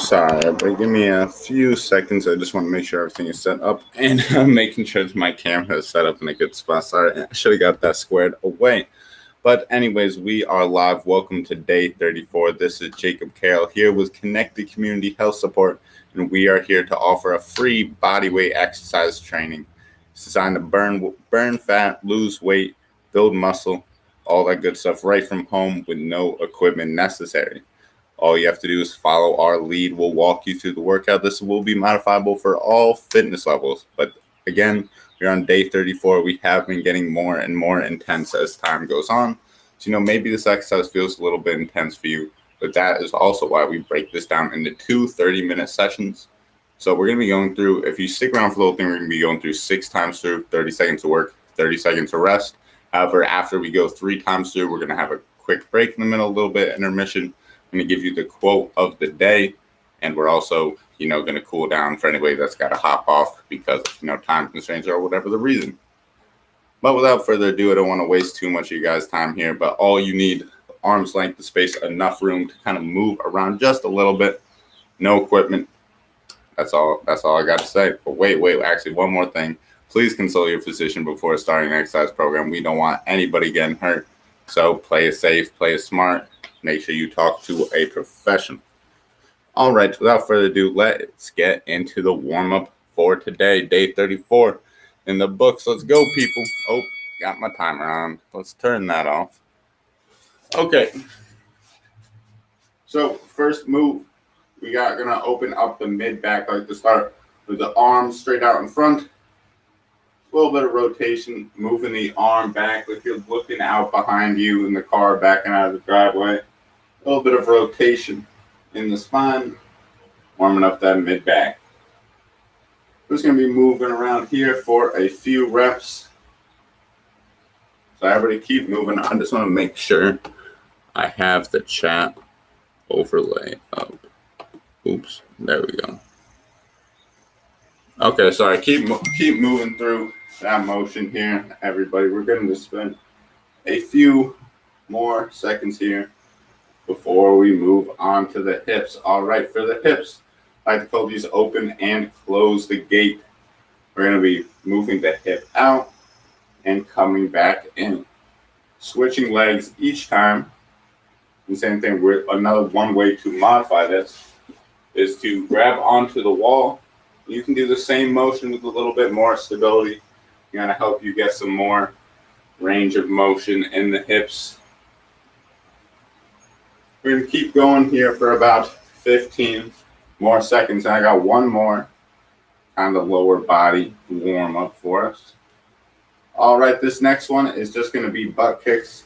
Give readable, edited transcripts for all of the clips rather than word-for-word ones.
Sorry, but give me a few seconds. I just want to make sure everything is set up, and I'm making sure that my camera is set up in a good spot. Sorry, I should have got that squared away. But anyways, we are live. Welcome to day 34. This is Jacob Carroll here with Connected Community Health Support, and we are here to offer a free bodyweight exercise training. It's designed to burn fat, lose weight, build muscle, all that good stuff right from home with no equipment necessary. All you have to do is follow our lead. We'll walk you through the workout. This will be modifiable for all fitness levels. But again, we're on day 34. We have been getting more and more intense as time goes on. So, maybe this exercise feels a little bit intense for you, but that is also why we break this down into two 30-minute sessions. So we're going to be going through, if you stick around for the whole thing, we're going to be going through 6 times through, 30 seconds to work, 30 seconds to rest. However, after we go 3 times through, we're going to have a quick break in the middle, a little bit intermission. I'm going to give you the quote of the day, and we're also, going to cool down for anybody that's got to hop off because, time constraints or whatever the reason. But without further ado, I don't want to waste too much of you guys' time here, but all you need, arm's length of space, enough room to kind of move around just a little bit. No equipment. That's all I got to say. But wait, actually, one more thing. Please consult your physician before starting an exercise program. We don't want anybody getting hurt. So play it safe, play it smart. Make sure you talk to a professional. All right, without further ado, let's get into the warm-up for today, day 34 in the books. Let's go, people. Oh, got my timer on. Let's turn that off. Okay. So first move, we got gonna open up the mid-back like to start with the arms straight out in front. A little bit of rotation, moving the arm back like you're looking out behind you in the car, backing out of the driveway. A little bit of rotation in the spine, warming up that mid-back. We're just going to be moving around here for a few reps. So everybody keep moving. I just want to make sure I have the chat overlay up. Oops, there we go. Okay, sorry. Keep moving through that motion here, everybody. We're going to spend a few more seconds here before we move on to the hips. All right, for the hips, I like to call these open and close the gate. We're going to be moving the hip out and coming back in. Switching legs each time. And same thing, one way to modify this is to grab onto the wall. You can do the same motion with a little bit more stability. Going to help you get some more range of motion in the hips. We're going to keep going here for about 15 more seconds. And I got one more kind of lower body warm up for us. All right, this next one is just going to be butt kicks.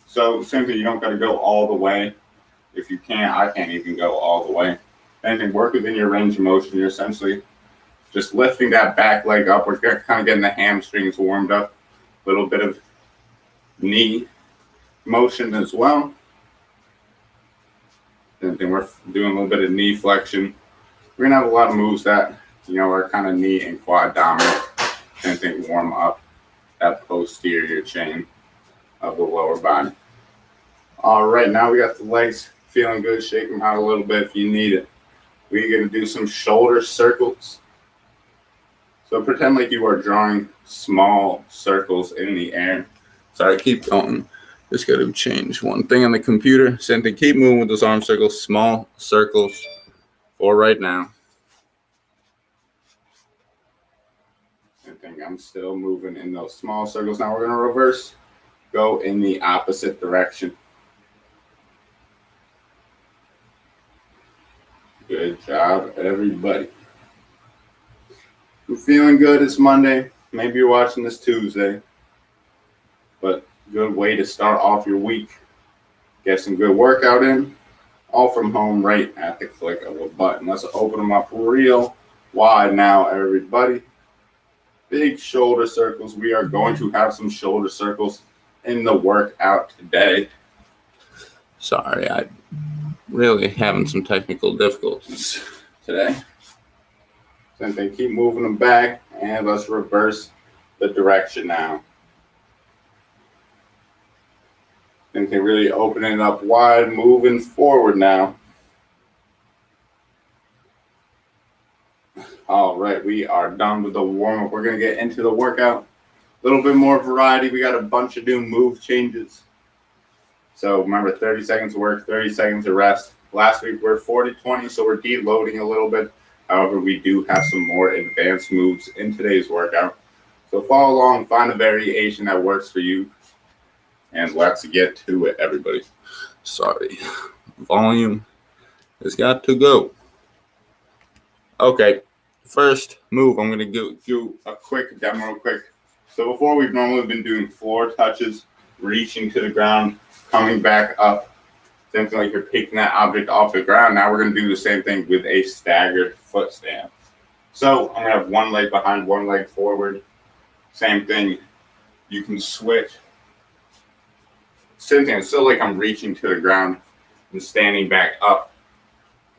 So simply, you don't got to go all the way. If you can't, I can't even go all the way. Anything, work within your range of motion. You're essentially just lifting that back leg up. We're kind of getting the hamstrings warmed up. A little bit of knee motion as well. And then we're doing a little bit of knee flexion. We're going to have a lot of moves that, are kind of knee and quad dominant. And then warm up that posterior chain of the lower body. All right, now we got the legs feeling good. Shake them out a little bit if you need it. We're going to do some shoulder circles. So pretend like you are drawing small circles in the air. Sorry, keep going. Just got to change one thing on the computer. Same thing. Keep moving with those arm circles. Small circles for right now. Same thing. I'm still moving in those small circles. Now we're going to reverse. Go in the opposite direction. Good job, everybody. I'm feeling good. It's Monday. Maybe you're watching this Tuesday. But good way to start off your week. Get some good workout in, all from home right at the click of a button. Let's open them up real wide now, everybody. Big shoulder circles. We are going to have some shoulder circles in the workout today. Sorry, I'm really having some technical difficulties today. Same thing, keep moving them back, and let's reverse the direction now. And can really open it up wide, moving forward now. All right, we are done with the warm-up. We're going to get into the workout. A little bit more variety. We got a bunch of new move changes. So remember, 30 seconds of work, 30 seconds of rest. Last week we're 40-20, so we're deloading a little bit. However, we do have some more advanced moves in today's workout. So follow along, find a variation that works for you, and let's get to it, everybody. Sorry, volume has got to go. Okay, first move, I'm going to do a quick demo real quick. So before, we've normally been doing floor touches, reaching to the ground, coming back up, something like you're picking that object off the ground. Now we're going to do the same thing with a staggered foot stand. So I'm going to have one leg behind, one leg forward. Same thing. You can switch. Same thing. It's still like I'm reaching to the ground and standing back up,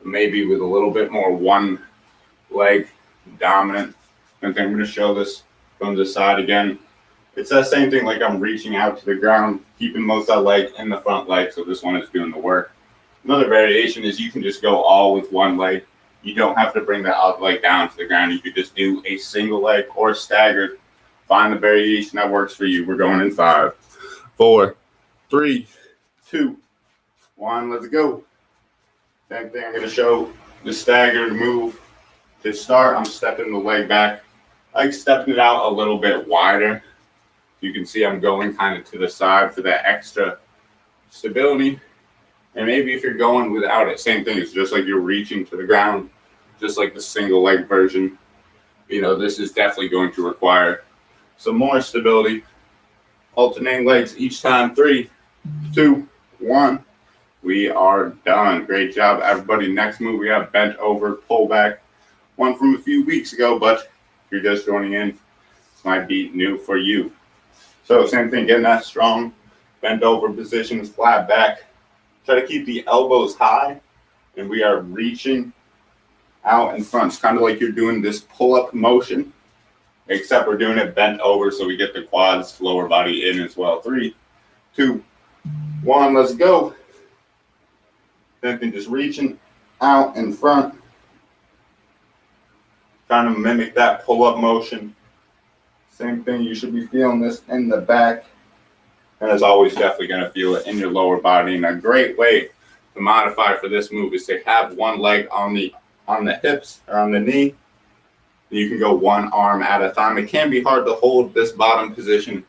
maybe with a little bit more one leg dominant. And then I'm going to show this from the side again. It's that same thing, like I'm reaching out to the ground, keeping most of that leg in the front leg, so this one is doing the work. Another variation is you can just go all with one leg. You don't have to bring that other leg down to the ground. You could just do a single leg or staggered. Find the variation that works for you. We're going in 5, 4, 3, 2, 1. Let's go. Same thing. I'm going to show the staggered move. To start, I'm stepping the leg back. I like stepping it out a little bit wider. You can see I'm going kind of to the side for that extra stability. And maybe if you're going without it, same thing. It's just like you're reaching to the ground, just like the single leg version. You know, this is definitely going to require some more stability. Alternating legs each time. 3, 2, 1. We are done. Great job, everybody. Next move, we have bent over, pull back. One from a few weeks ago, but if you're just joining in, this might be new for you. So same thing, getting that strong bent over position, flat back. Try to keep the elbows high, and we are reaching out in front. It's kind of like you're doing this pull-up motion, except we're doing it bent over, so we get the quads, lower body in as well. 3, 2, 1, let's go. Same thing, just reaching out in front. Trying to mimic that pull-up motion. Same thing, you should be feeling this in the back. And as always, definitely going to feel it in your lower body. And a great way to modify for this move is to have one leg on the hips or on the knee. You can go one arm at a time. It can be hard to hold this bottom position.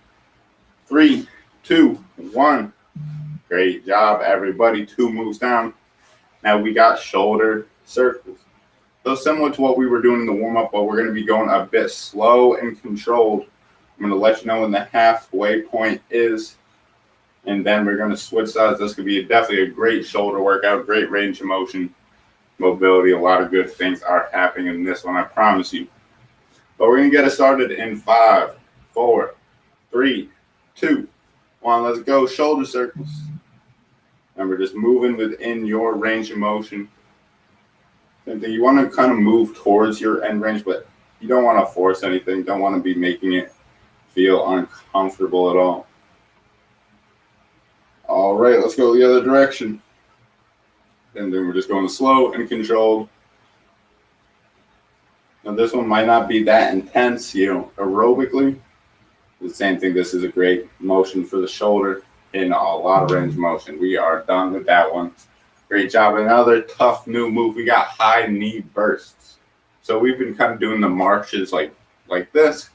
3, 2, 1. Great job, everybody. 2 moves down. Now we got shoulder circles. So similar to what we were doing in the warm-up, but we're going to be going a bit slow and controlled. I'm going to let you know when the halfway point is, and then we're going to switch sides. This could be definitely a great shoulder workout, great range of motion, mobility. A lot of good things are happening in this one, I promise you. But we're going to get it started in 5, 4, 3, 2, 1. Let's go. Shoulder circles. And we're just moving within your range of motion. You want to kind of move towards your end range, but you don't want to force anything. Don't want to be making it feel uncomfortable at all. All right, let's go the other direction. And then we're just going slow and controlled. Now this one might not be that intense, aerobically. The same thing, this is a great motion for the shoulder in a lot of range of motion. We are done with that one. Great job. Another tough new move. We got high knee bursts. So we've been kind of doing the marches like this.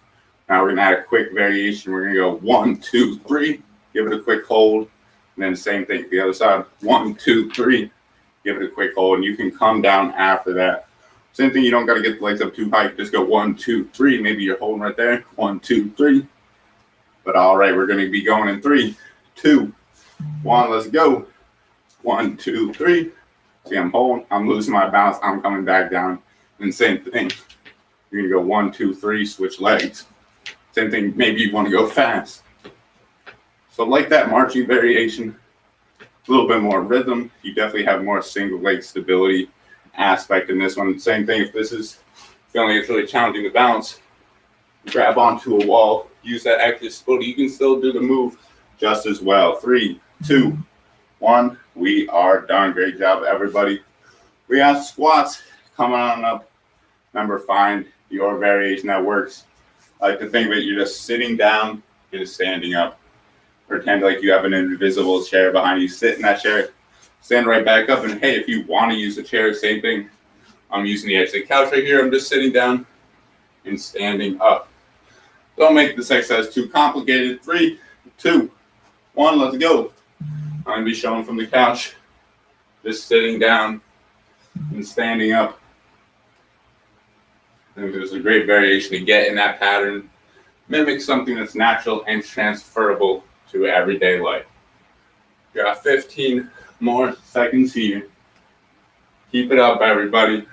Now we're going to add a quick variation. We're going to go 1, 2, 3. Give it a quick hold. And then same thing. The other side. 1, 2, 3. Give it a quick hold. And you can come down after that. Same thing. You don't got to get the legs up too high. Just go 1, 2, 3. Maybe you're holding right there. 1, 2, 3. But all right, we're going to be going in 3, 2, 1. Let's go. 1, 2, 3. See, I'm holding. I'm losing my balance. I'm coming back down. And same thing. You're going to go 1, 2, 3. Switch legs. Same thing. Maybe you want to go fast. So like that marching variation, a little bit more rhythm. You definitely have more single leg stability aspect in this one. Same thing. If this is feeling it's really challenging to balance, grab onto a wall. Use that extra stability. You can still do the move just as well. 3, 2, 1. We are done. Great job, everybody. We have squats coming on up. Remember, find your variation that works. I like to think that you're just sitting down, you're just standing up. Pretend like you have an invisible chair behind you. Sit in that chair, stand right back up, and hey, if you want to use the chair, same thing. I'm using the edge of the couch right here. I'm just sitting down and standing up. Don't make this exercise too complicated. 3, 2, 1, let's go. I'm going to be showing from the couch, just sitting down and standing up. I think there's a great variation to get in that pattern. Mimic something that's natural and transferable to everyday life. Got 15 more seconds here. Keep it up, everybody.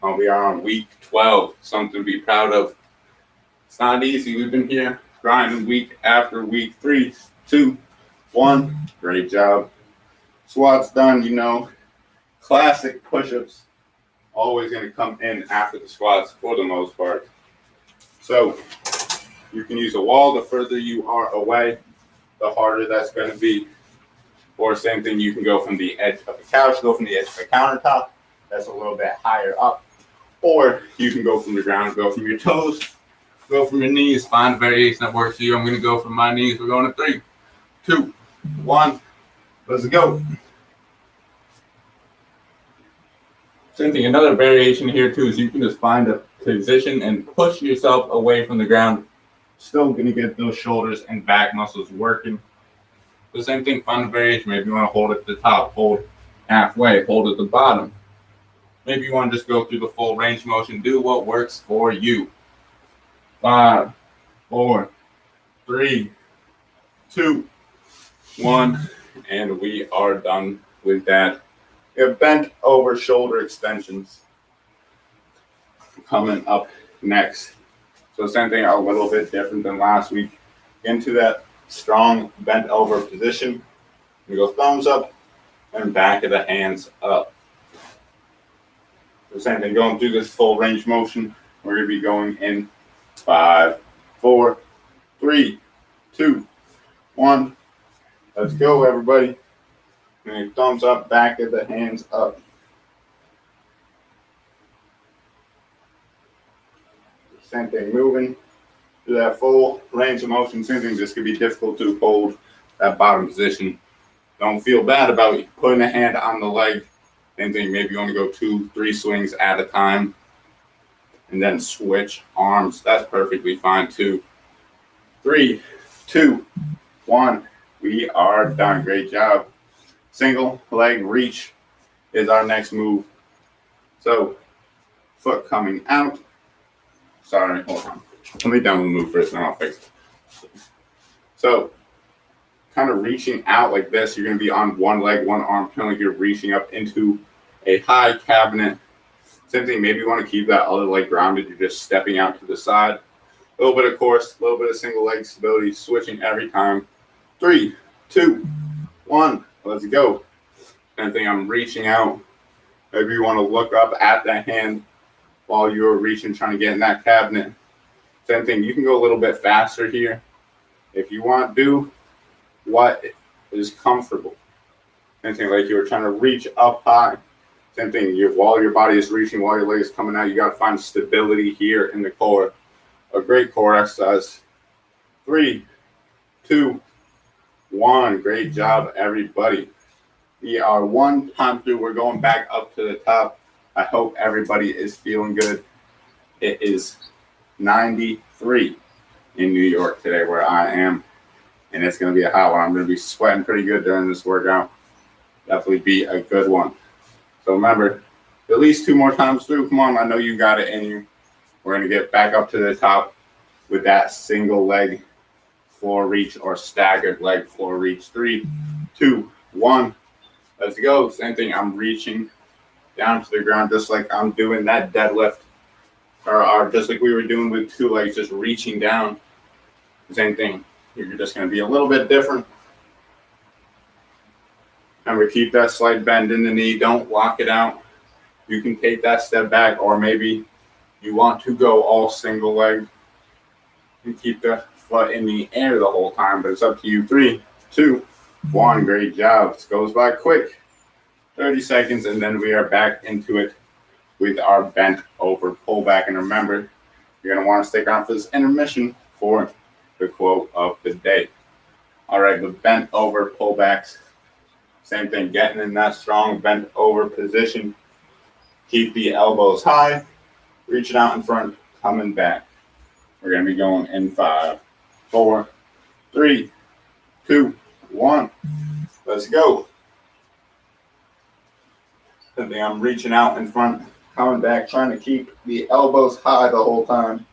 We are on week 12, something to be proud of. It's not easy. We've been here grinding week after week. 3, 2, 1. Great job. Squats done, Classic push-ups. Always going to come in after the squats for the most part. So you can use a wall. The further you are away, the harder that's going to be. Or same thing, you can go from the edge of the couch, go from the edge of the countertop. That's a little bit higher up. Or you can go from the ground, go from your toes, go from your knees. Find a variation that works for you. I'm going to go from my knees. We're going to 3, 2, 1. Let's go. Same thing. Another variation here too is you can just find a position and push yourself away from the ground. Still going to get those shoulders and back muscles working. The same thing, find a variation. Maybe you want to hold at the top, hold halfway, hold at the bottom. Maybe you want to just go through the full range motion. Do what works for you. 5, 4, 3, 2, 1. And we are done with that. We have bent over shoulder extensions coming up next. So same thing, a little bit different than last week. Into that strong bent over position. We go thumbs up and back of the hands up. The same thing, going through this full range motion. We're going to be going in 5, 4, 3, 2, 1. Let's go, everybody. And thumbs up, back of the hands up. Same thing, moving through that full range of motion. Same thing, this could be difficult to hold that bottom position. Don't feel bad about putting a hand on the leg. Same thing, maybe you want to go 2, 3 swings at a time and then switch arms. That's perfectly fine too. 3, 2, 1. We are done. Great job. Single leg reach is our next move. So foot coming out. Sorry, hold on. Let me down the move first and I'll fix it. So kind of reaching out like this. You're going to be on one leg, one arm, kind of like you're reaching up into a high cabinet. Same thing, maybe you want to keep that other leg grounded. You're just stepping out to the side. A little bit of course, a little bit of single leg stability, switching every time. 3, 2, 1. Let's go. Same thing, I'm reaching out. Maybe you want to look up at the hand while you're reaching, trying to get in that cabinet. Same thing, you can go a little bit faster here. If you want, do what is comfortable. Same thing, like you're trying to reach up high. Same thing, while your body is reaching, while your leg is coming out, you got to find stability here in the core. A great core exercise. 3, 2, 1. Great job, everybody. We are one time through. We're going back up to the top. I hope everybody is feeling good. It is 93 in New York today where I am. And it's going to be a hot one. I'm going to be sweating pretty good during this workout. Definitely be a good one. So remember, at least 2 more times through. Come on, I know you got it in you. We're going to get back up to the top with that single leg floor reach or staggered leg floor reach. 3, 2, 1. Let's go. Same thing. I'm reaching down to the ground just like I'm doing that deadlift. Or just like we were doing with 2 legs, just reaching down. Same thing. You're just going to be a little bit different. Remember, keep that slight bend in the knee. Don't lock it out. You can take that step back, or maybe you want to go all single leg and keep the foot in the air the whole time, but it's up to you. 3, 2, 1. Great job. This goes by quick. 30 seconds, and then we are back into it with our bent over pullback. And remember, you're going to want to stick around for this intermission for the quote of the day. All right, the bent over pullbacks. Same thing, getting in that strong bent over position. Keep the elbows high, reaching out in front, coming back. We're going to be going in 5, 4, 3, 2, 1. Let's go. And then I'm reaching out in front, coming back, trying to keep the elbows high the whole time.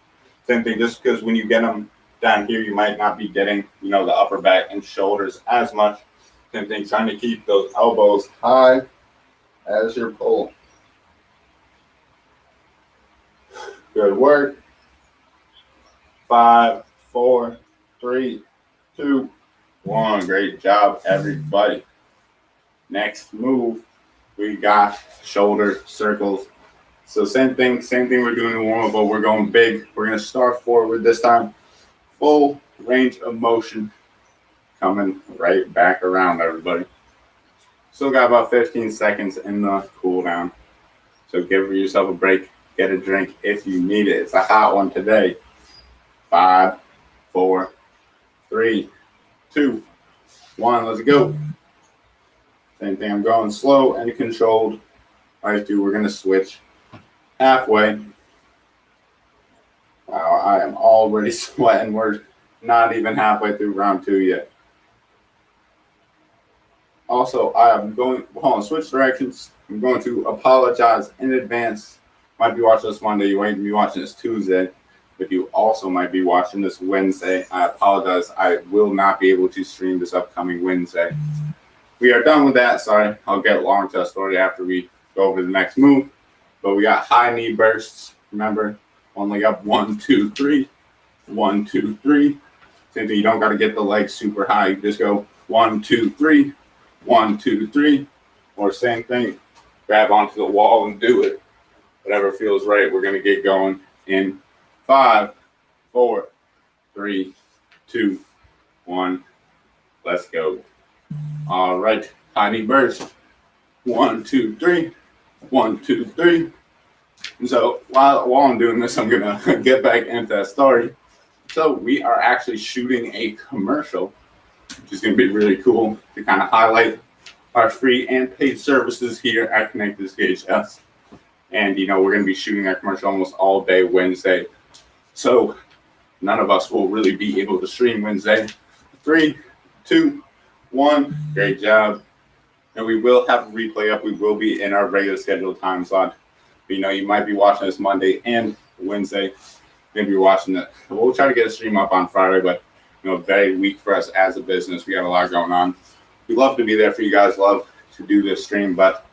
Same thing, just because when you get them down here, you might not be getting, the upper back and shoulders as much. Same thing, trying to keep those elbows high as your pull. Good work. 5, 4, 3, 2, 1. Great job, everybody. Next move, we got shoulder circles. So same thing we're doing in warm-up, but we're going big. We're going to start forward this time. Full range of motion. Coming right back around, everybody. Still got about 15 seconds in the cool down. So give yourself a break. Get a drink if you need it. It's a hot one today. 5, 4, 3, 2, 1. Let's go. Same thing. I'm going slow and controlled. All right, dude, we're going to switch halfway. Wow, I am already sweating. We're not even halfway through round 2 yet. Also, I'm going, switch directions. I'm going to apologize in advance. Might be watching this Monday. You might be watching this Tuesday. But you also might be watching this Wednesday. I apologize. I will not be able to stream this upcoming Wednesday. We are done with that. Sorry. I'll get along to that story after we go over the next move. But we got high knee bursts. Remember, only up 1, 2, 3. 1, 2, 3. Same thing. You don't got to get the legs super high. You just go 1, 2, 3. 1, 2, 3. Or same thing. Grab onto the wall and do it. Whatever feels right. We're going to get going in 5, 4, 3, 2, 1. Let's go. All right. High knee burst. 1, 2, 3. 1, 2, 3. And so while I'm doing this, I'm going to get back into that story. So we are actually shooting a commercial, which is going to be really cool to kind of highlight our free and paid services here at Connected CHS. And, we're going to be shooting that commercial almost all day Wednesday. So none of us will really be able to stream Wednesday. 3, 2, 1. Great job. And we will have a replay up. We will be in our regular scheduled time slot. But, you might be watching this Monday and Wednesday. Maybe you're watching it. We'll try to get a stream up on Friday, but, very weak for us as a business. We got a lot going on. We love to be there for you guys. Love to do this stream, but,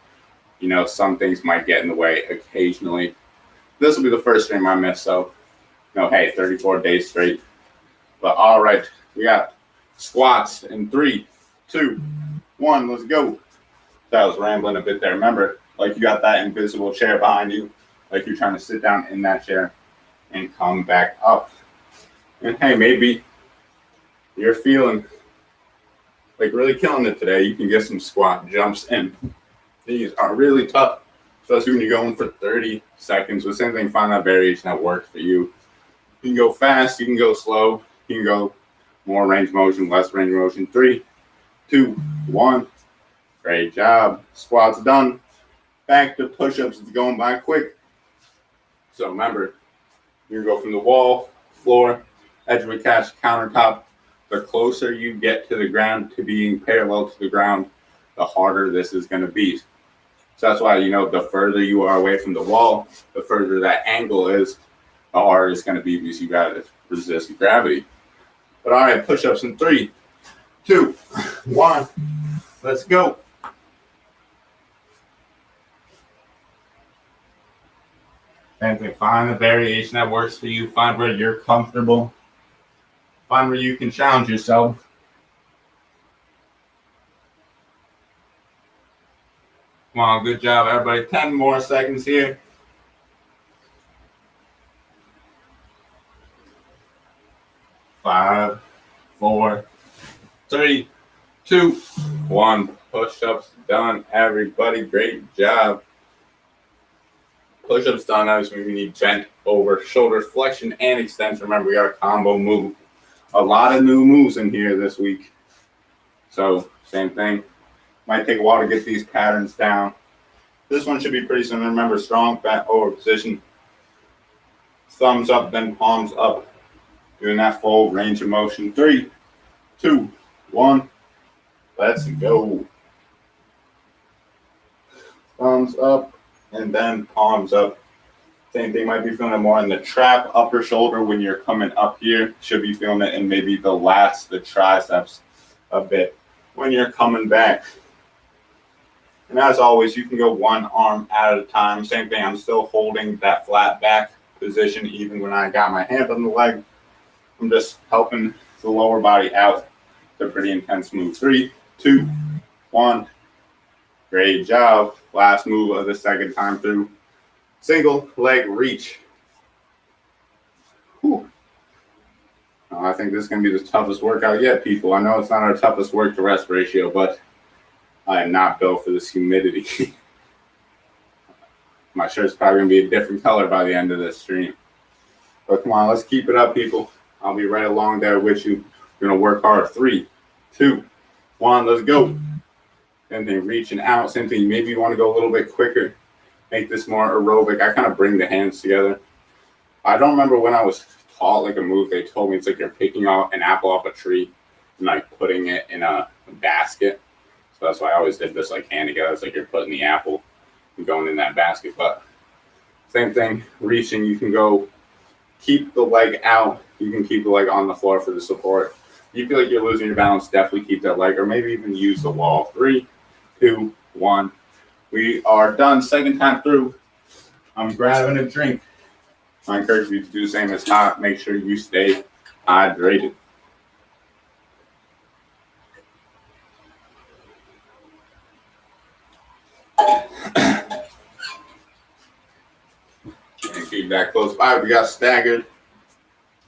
some things might get in the way occasionally. This will be the first stream I missed, so, hey, 34 days straight. But all right, we got squats in 3, 2, 1. Let's go. So I was rambling a bit there. Remember, like you got that invisible chair behind you, like you're trying to sit down in that chair and come back up. And hey, maybe you're feeling like really killing it today. You can get some squat jumps in. These are really tough, especially when you're going for 30 seconds. But same thing, find that variation that works for you. You can go fast, you can go slow, you can go more range motion, less range motion. 3, 2, 1. Great job. Squats done. Back to push-ups. It's going by quick. So remember, you go from the wall, floor, edge of a couch, countertop. The closer you get to the ground, to being parallel to the ground, the harder this is going to be. So that's why, the further you are away from the wall, the further that angle is, the harder it's going to be because you got to resist gravity. But all right, push-ups in 3, 2, 1. Let's go. And find the variation that works for you. Find where you're comfortable. Find where you can challenge yourself. Come on, good job, everybody. 10 more seconds here. 5, 4, 3, 2, 1. Push-ups done, everybody. Great job. Push-ups done. Obviously, we need bent over shoulder flexion and extension. Remember, we got a combo move. A lot of new moves in here this week. So same thing. Might take a while to get these patterns down. This one should be pretty simple. Remember, strong bent over position. Thumbs up, then palms up. Doing that full range of motion. 3, 2, 1. Let's go. Thumbs up and then palms up. Same thing, might be feeling it more in the trap upper shoulder when you're coming up here. Should be feeling it in maybe the triceps a bit when you're coming back. And as always, you can go one arm at a time. Same thing, I'm still holding that flat back position even when I got my hand on the leg. I'm just helping the lower body out. It's a pretty intense move. 3, 2, 1. Great job. Last move of the second time through. Single leg reach. Whew. Oh, I think this is going to be the toughest workout yet, people. I know it's not our toughest work to rest ratio, but I am not built for this humidity. My shirt's probably going to be a different color by the end of this stream. But come on, let's keep it up, people. I'll be right along there with you. We're going to work hard. 3, 2, 1. Let's go. And then reaching out. Same thing. Maybe you want to go a little bit quicker. Make this more aerobic. I kind of bring the hands together. I don't remember when I was taught like a move. They told me it's like you're picking out an apple off a tree and like putting it in a basket. So that's why I always did this like hand together. It's like you're putting the apple and going in that basket. But same thing. Reaching. You can go keep the leg out. You can keep the leg on the floor for the support. If you feel like you're losing your balance, definitely keep that leg, or maybe even use the wall. 3, 2, 1. We are done. Second time through. I'm grabbing a drink. I encourage you to do the same. It's hot. Make sure you stay hydrated. And keep that close by. We got staggered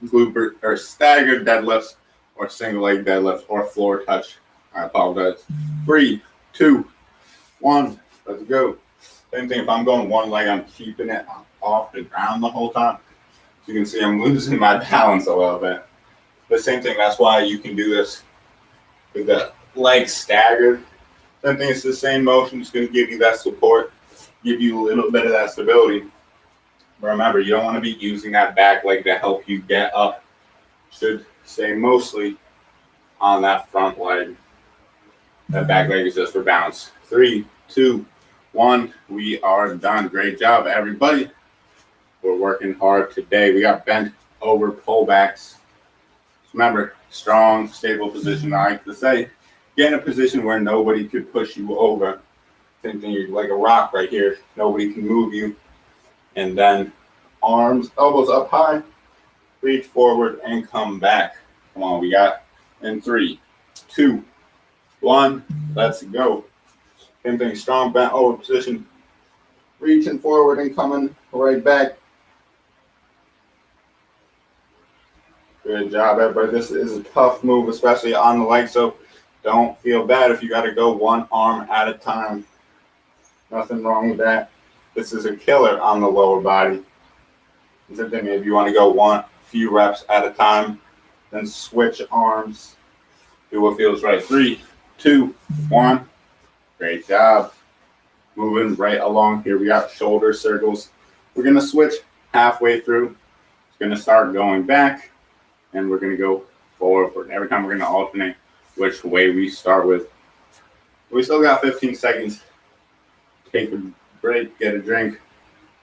glute or staggered deadlifts or single leg deadlifts or floor touch. I apologize. 3, 2, 1. Let's go. Same thing. If I'm going one leg, I'm keeping it off the ground the whole time. So you can see I'm losing my balance a little bit. The same thing. That's why you can do this with the leg staggered. Same thing. It's the same motion. It's going to give you that support, give you a little bit of that stability. But remember, you don't want to be using that back leg to help you get up. Should stay mostly on that front leg. That back leg is just for balance. 3, 2, 1. We are done. Great job, everybody. We're working hard today. We got bent over pullbacks. Remember, strong, stable position. I like to say, get in a position where nobody could push you over. Same thing, you're like a rock right here. Nobody can move you. And then arms, elbows up high, reach forward and come back. Come on, we got in 3, 2, 1. Let's go. Same thing, strong bent over position, reaching forward and coming right back. Good job, everybody. This is a tough move, especially on the leg, so don't feel bad if you got to go one arm at a time. Nothing wrong with that. This is a killer on the lower body. Same thing, if you want to go one few reps at a time, then switch arms. Do what feels right. 3, 2, 1. Great job. Moving right along here. We got shoulder circles. We're going to switch halfway through. It's going to start going back, and we're going to go forward. Every time we're going to alternate which way we start with. We still got 15 seconds. Take a break, get a drink,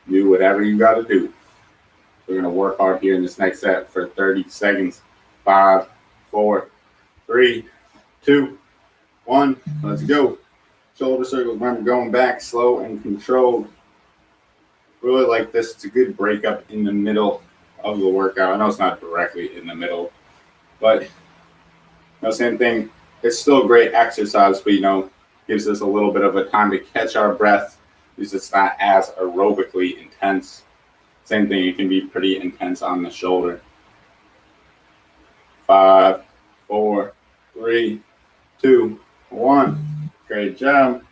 do whatever you got to do. We're going to work hard here in this next set for 30 seconds. 5, 4, 3, 2, 1. Let's go. Shoulder circles. Remember, going back slow and controlled. Really like this. It's a good breakup in the middle of the workout. I know it's not directly in the middle, but same thing. It's still a great exercise, but gives us a little bit of a time to catch our breath because it's not as aerobically intense. Same thing, it can be pretty intense on the shoulder. 5, 4, 3, 2, 1. Great job.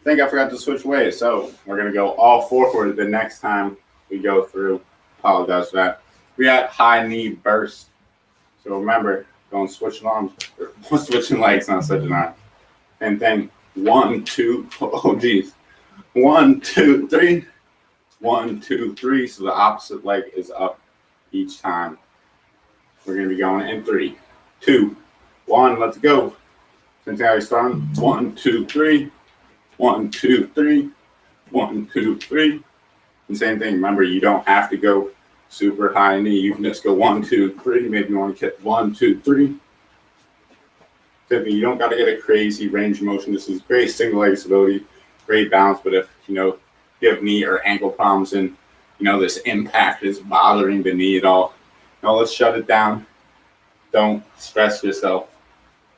think I forgot to switch ways, so we're going to go all forward the next time we go through. Apologize for that. We got high knee burst. So remember, going switching arms, or switching legs, not switching arms. Same thing. 1, 2, oh geez. 1, 2, 3. 1, 2, 3. So the opposite leg is up each time. We're going to be going in 3, 2, 1. Let's go. Same thing I started. 1, 2, 3. 1, 2, 3. 1, 2, 3. And same thing. Remember, you don't have to go super high knee. You can just go 1, 2, 3. Maybe you want to get 1, 2, 3. You don't got to get a crazy range of motion. This is great single leg stability, great balance. But if you have knee or ankle problems and this impact is bothering the knee at all, let's shut it down. Don't stress yourself.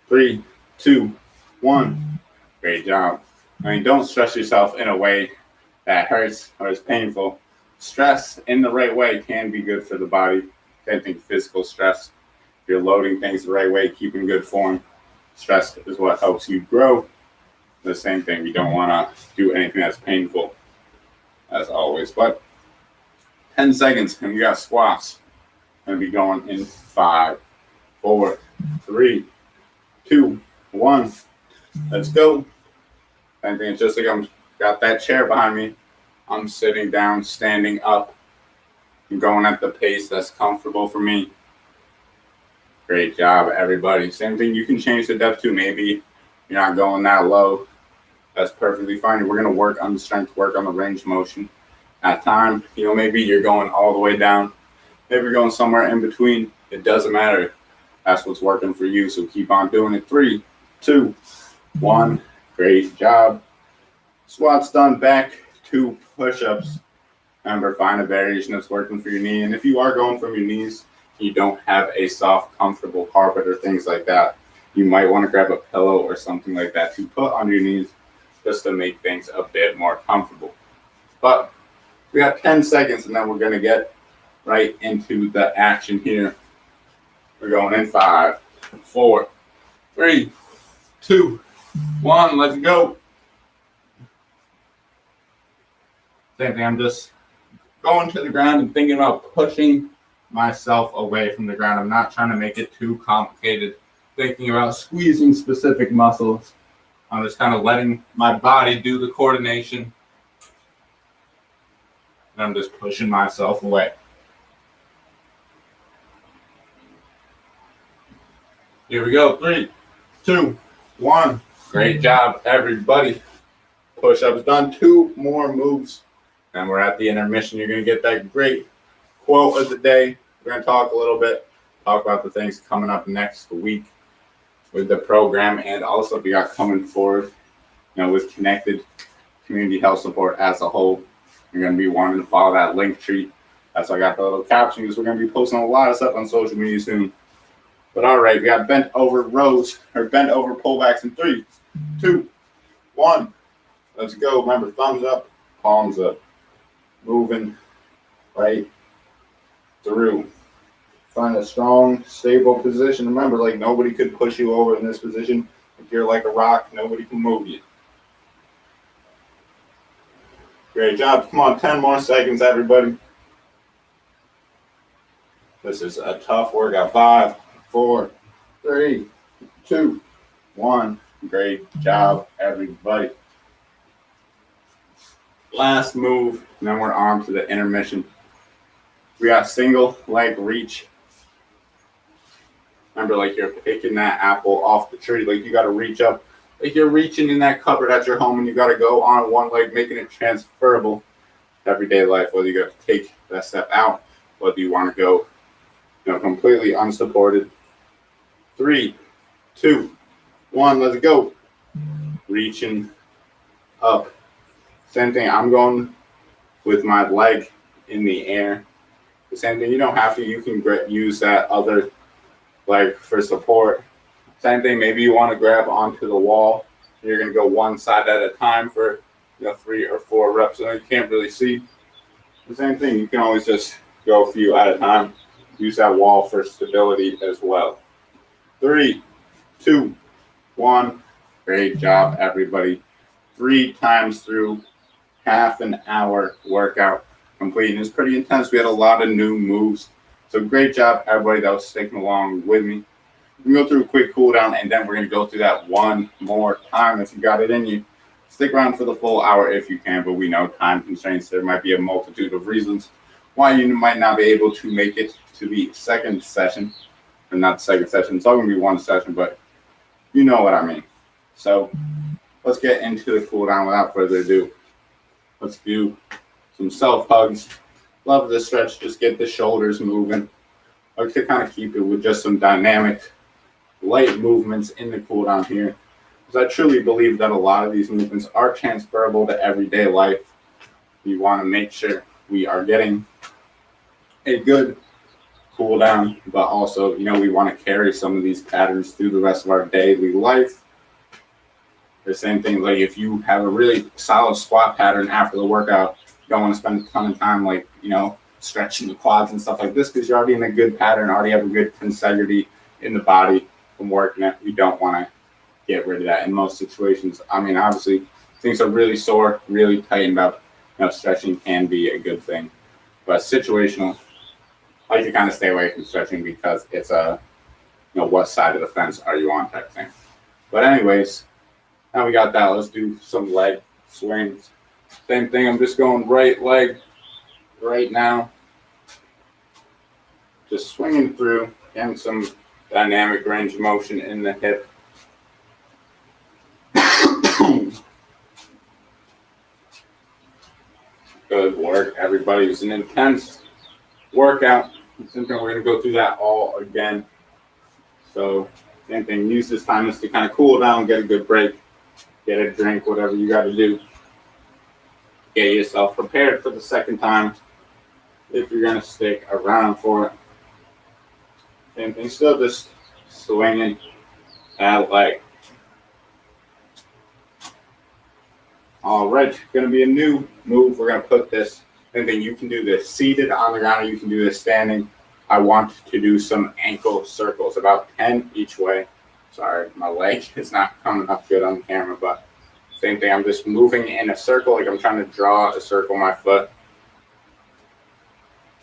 3, 2, 1. Great job. Don't stress yourself in a way that hurts or is painful. Stress in the right way can be good for the body. Same thing, physical stress. If you're loading things the right way, keeping good form. Stress is what helps you grow. The same thing, you don't want to do anything that's painful, as always. But 10 seconds, and we got squats. Going to be going in 5, 4, 3, 2, 1. Let's go. Same thing, it's just like I'm got that chair behind me. I'm sitting down, standing up. I'm going at the pace that's comfortable for me. Great job, everybody. Same thing, you can change the depth too. Maybe you're not going that low. That's perfectly fine. We're going to work on the strength, work on the range of motion. At time, maybe you're going all the way down. Maybe you're going somewhere in between. It doesn't matter. That's what's working for you. So keep on doing it. 3, 2, 1. Great job. Squats done. Back to push-ups. Remember, find a variation that's working for your knee. And if you are going from your knees, you don't have a soft, comfortable carpet or things like that, you might want to grab a pillow or something like that to put on your knees just to make things a bit more comfortable. But we got 10 seconds, and then we're going to get right into the action here. We're going in 5, 4, 3, 2, 1. Let's go. Same thing. I'm just going to the ground and thinking about pushing myself away from the ground. I'm not trying to make it too complicated, thinking about squeezing specific muscles. I'm just kind of letting my body do the coordination. And I'm just pushing myself away. Here we go. 3, 2, 1. Great job, everybody. Push-ups done. 2 more moves. And we're at the intermission. You're going to get that great quote of the day. We're going to talk a little bit, talk about the things coming up next week with the program, and also we got coming forward, with connected community health support as a whole. You're going to be wanting to follow that link tree. That's why I got the little caption, because we're going to be posting a lot of stuff on social media soon. But all right, we got bent over rows or bent over pullbacks in 3, 2, 1. Let's go. Remember, thumbs up, palms up. Moving right through. Find a strong, stable position. Remember, nobody could push you over in this position. If you're like a rock, nobody can move you. Great job. Come on, 10 more seconds, everybody. This is a tough workout. 5, 4, 3, 2, 1. Great job, everybody. Last move, and then we're on to the intermission. We got single leg reach. Remember, you're picking that apple off the tree. You got to reach up. You're reaching in that cupboard at your home, and you got to go on one leg, making it transferable to everyday life. Whether you got to take that step out, whether you want to go, completely unsupported. 3, 2, 1. Let's go. Reaching up. Same thing. I'm going with my leg in the air. The same thing. You don't have to. You can use that other leg for support. Same thing. Maybe you want to grab onto the wall. You're going to go one side at a time for 3 or 4 reps. So you can't really see. The same thing. You can always just go a few at a time. Use that wall for stability as well. 3, 2, 1. Great job, everybody. 3 times through half an hour workout complete. And it's pretty intense. We had a lot of new moves. So great job, everybody that was sticking along with me. We can go through a quick cool down, and then we're going to go through that one more time if you got it in you. Stick around for the full hour if you can, but we know time constraints. There might be a multitude of reasons why you might not be able to make it to the second session. Or not the second session. It's all going to be one session, but you know what I mean. So let's get into the cool down without further ado. Let's do some self hugs. Love this stretch. Just get the shoulders moving. I like to kind of keep it with just some dynamic, light movements in the cool down here. Because I truly believe that a lot of these movements are transferable to everyday life. We want to make sure we are getting a good cool down, but also, we want to carry some of these patterns through the rest of our daily life. The same thing, like if you have a really solid squat pattern after the workout, you don't want to spend a ton of time, stretching the quads and stuff like this, because you're already in a good pattern, already have a good tensegrity in the body from working it. We don't want to get rid of that in most situations. I mean, obviously, things are really sore, really tightened up. Stretching can be a good thing, but situational, I like to kind of stay away from stretching because it's what side of the fence are you on type thing. But anyways, now we got that. Let's do some leg swings. Same thing. I'm just going right leg right now. Just swinging through, getting some dynamic range of motion in the hip. Good work, everybody. It was an intense workout. We're going to go through that all again. So same thing. Use this time to kind of cool down, get a good break, get a drink, whatever you got to do. Get yourself prepared for the second time if you're going to stick around for it. Same thing. Still just swinging that leg. All right, going to be a new move. We're going to put this, and then you can do this seated on the ground, or you can do this standing. I want to do some ankle circles, about 10 each way. Sorry, my leg is not coming up good on the camera, but same thing. I'm just moving in a circle, like I'm trying to draw a circle with my foot.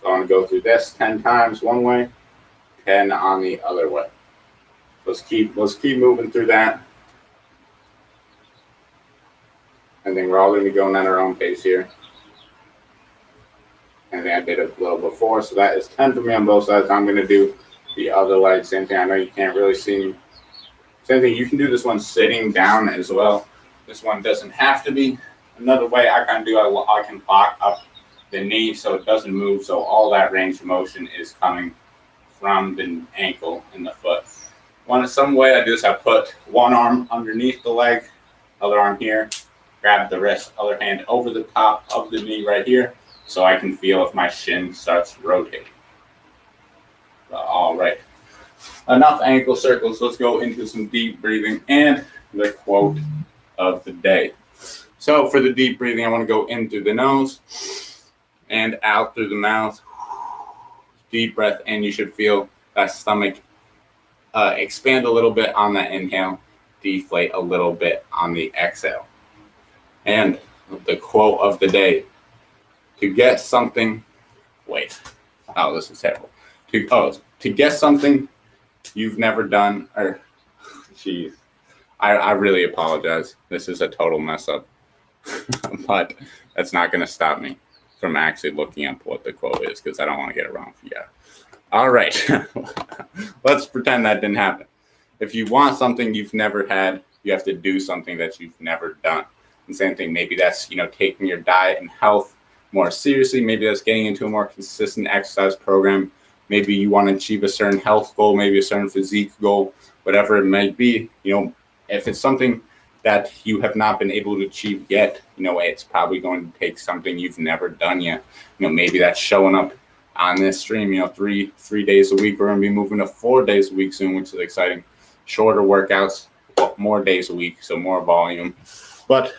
So I'm going to go through this 10 times one way, 10 on the other way. Let's keep moving through that. I think we're all going to be going at our own pace here. I think I did it a little before, so that is 10 for me on both sides. I'm going to do the other leg. Same thing. I know you can't really see me. Same thing. You can do this one sitting down as well. This one doesn't have to be. Another way I can do, I can lock up the knee so it doesn't move. So all that range of motion is coming from the ankle and the foot. Some way I do this, I put one arm underneath the leg, other arm here. Grab the wrist, other hand over the top of the knee right here, so I can feel if my shin starts rotating. All right. Enough ankle circles. Let's go into some deep breathing and the quote of the day. So for the deep breathing, I want to go in through the nose and out through the mouth. Deep breath, and you should feel that stomach expand a little bit on that inhale, deflate a little bit on the exhale. And the quote of the day, to get something, this is terrible. To get something you've never done, I really apologize. This is a total mess up, but that's not going to stop me from actually looking up what the quote is, because I don't want to get it wrong for you. All right, let's pretend that didn't happen. If you want something you've never had, you have to do something that you've never done. And same thing, maybe that's, taking your diet and health more seriously. Maybe that's getting into a more consistent exercise program. Maybe you want to achieve a certain health goal, maybe a certain physique goal, whatever it might be. If it's something that you have not been able to achieve yet, it's probably going to take something you've never done yet. Maybe that's showing up on this stream, three days a week. We're going to be moving to 4 days a week soon, which is exciting. Shorter workouts, more days a week, so more volume. But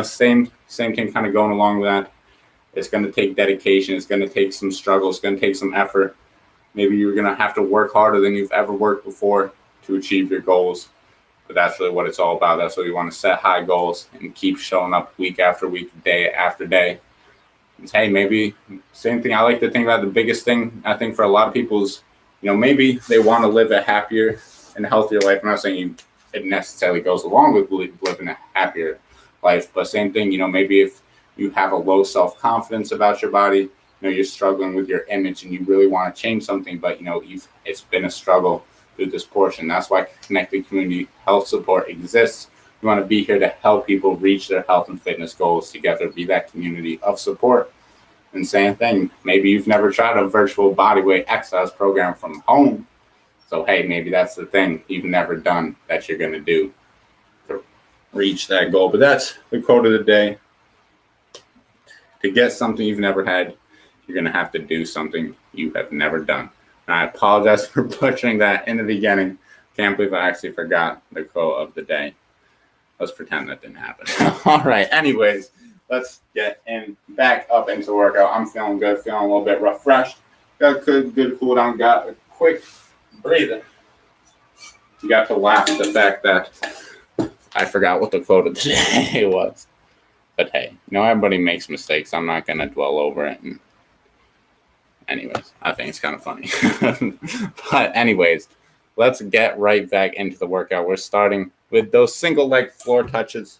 same thing kind of going along with that. It's going to take dedication. It's going to take some struggle. It's going to take some effort. Maybe you're going to have to work harder than you've ever worked before to achieve your goals. But that's really what it's all about. That's what we want to set high goals and keep showing up week after week, day after day. And hey, maybe same thing. I like to think about the biggest thing I think for a lot of people is, maybe they want to live a happier and healthier life. I'm not saying it necessarily goes along with living a happier life, but same thing, maybe if you have a low self-confidence about your body, you're struggling with your image and you really want to change something, but it's been a struggle through this portion. That's why Connected Community Health Support exists. We want to be here to help people reach their health and fitness goals together, be that community of support. And same thing, maybe you've never tried a virtual bodyweight exercise program from home. So hey, maybe that's the thing you've never done that you're going to do to reach that goal. But that's the quote of the day. To get something you've never had, you're going to have to do something you have never done. And I apologize for butchering that in the beginning. Can't believe I actually forgot the quote of the day. Let's pretend that didn't happen. All right. Anyways, let's get back up into the workout. I'm feeling good, feeling a little bit refreshed. Got a good cool down, got a quick breathing. You got to laugh at the fact that I forgot what the quote of the day was. But hey, everybody makes mistakes. I'm not going to dwell over it. And anyways, I think it's kind of funny. But anyways, let's get right back into the workout. We're starting with those single leg floor touches.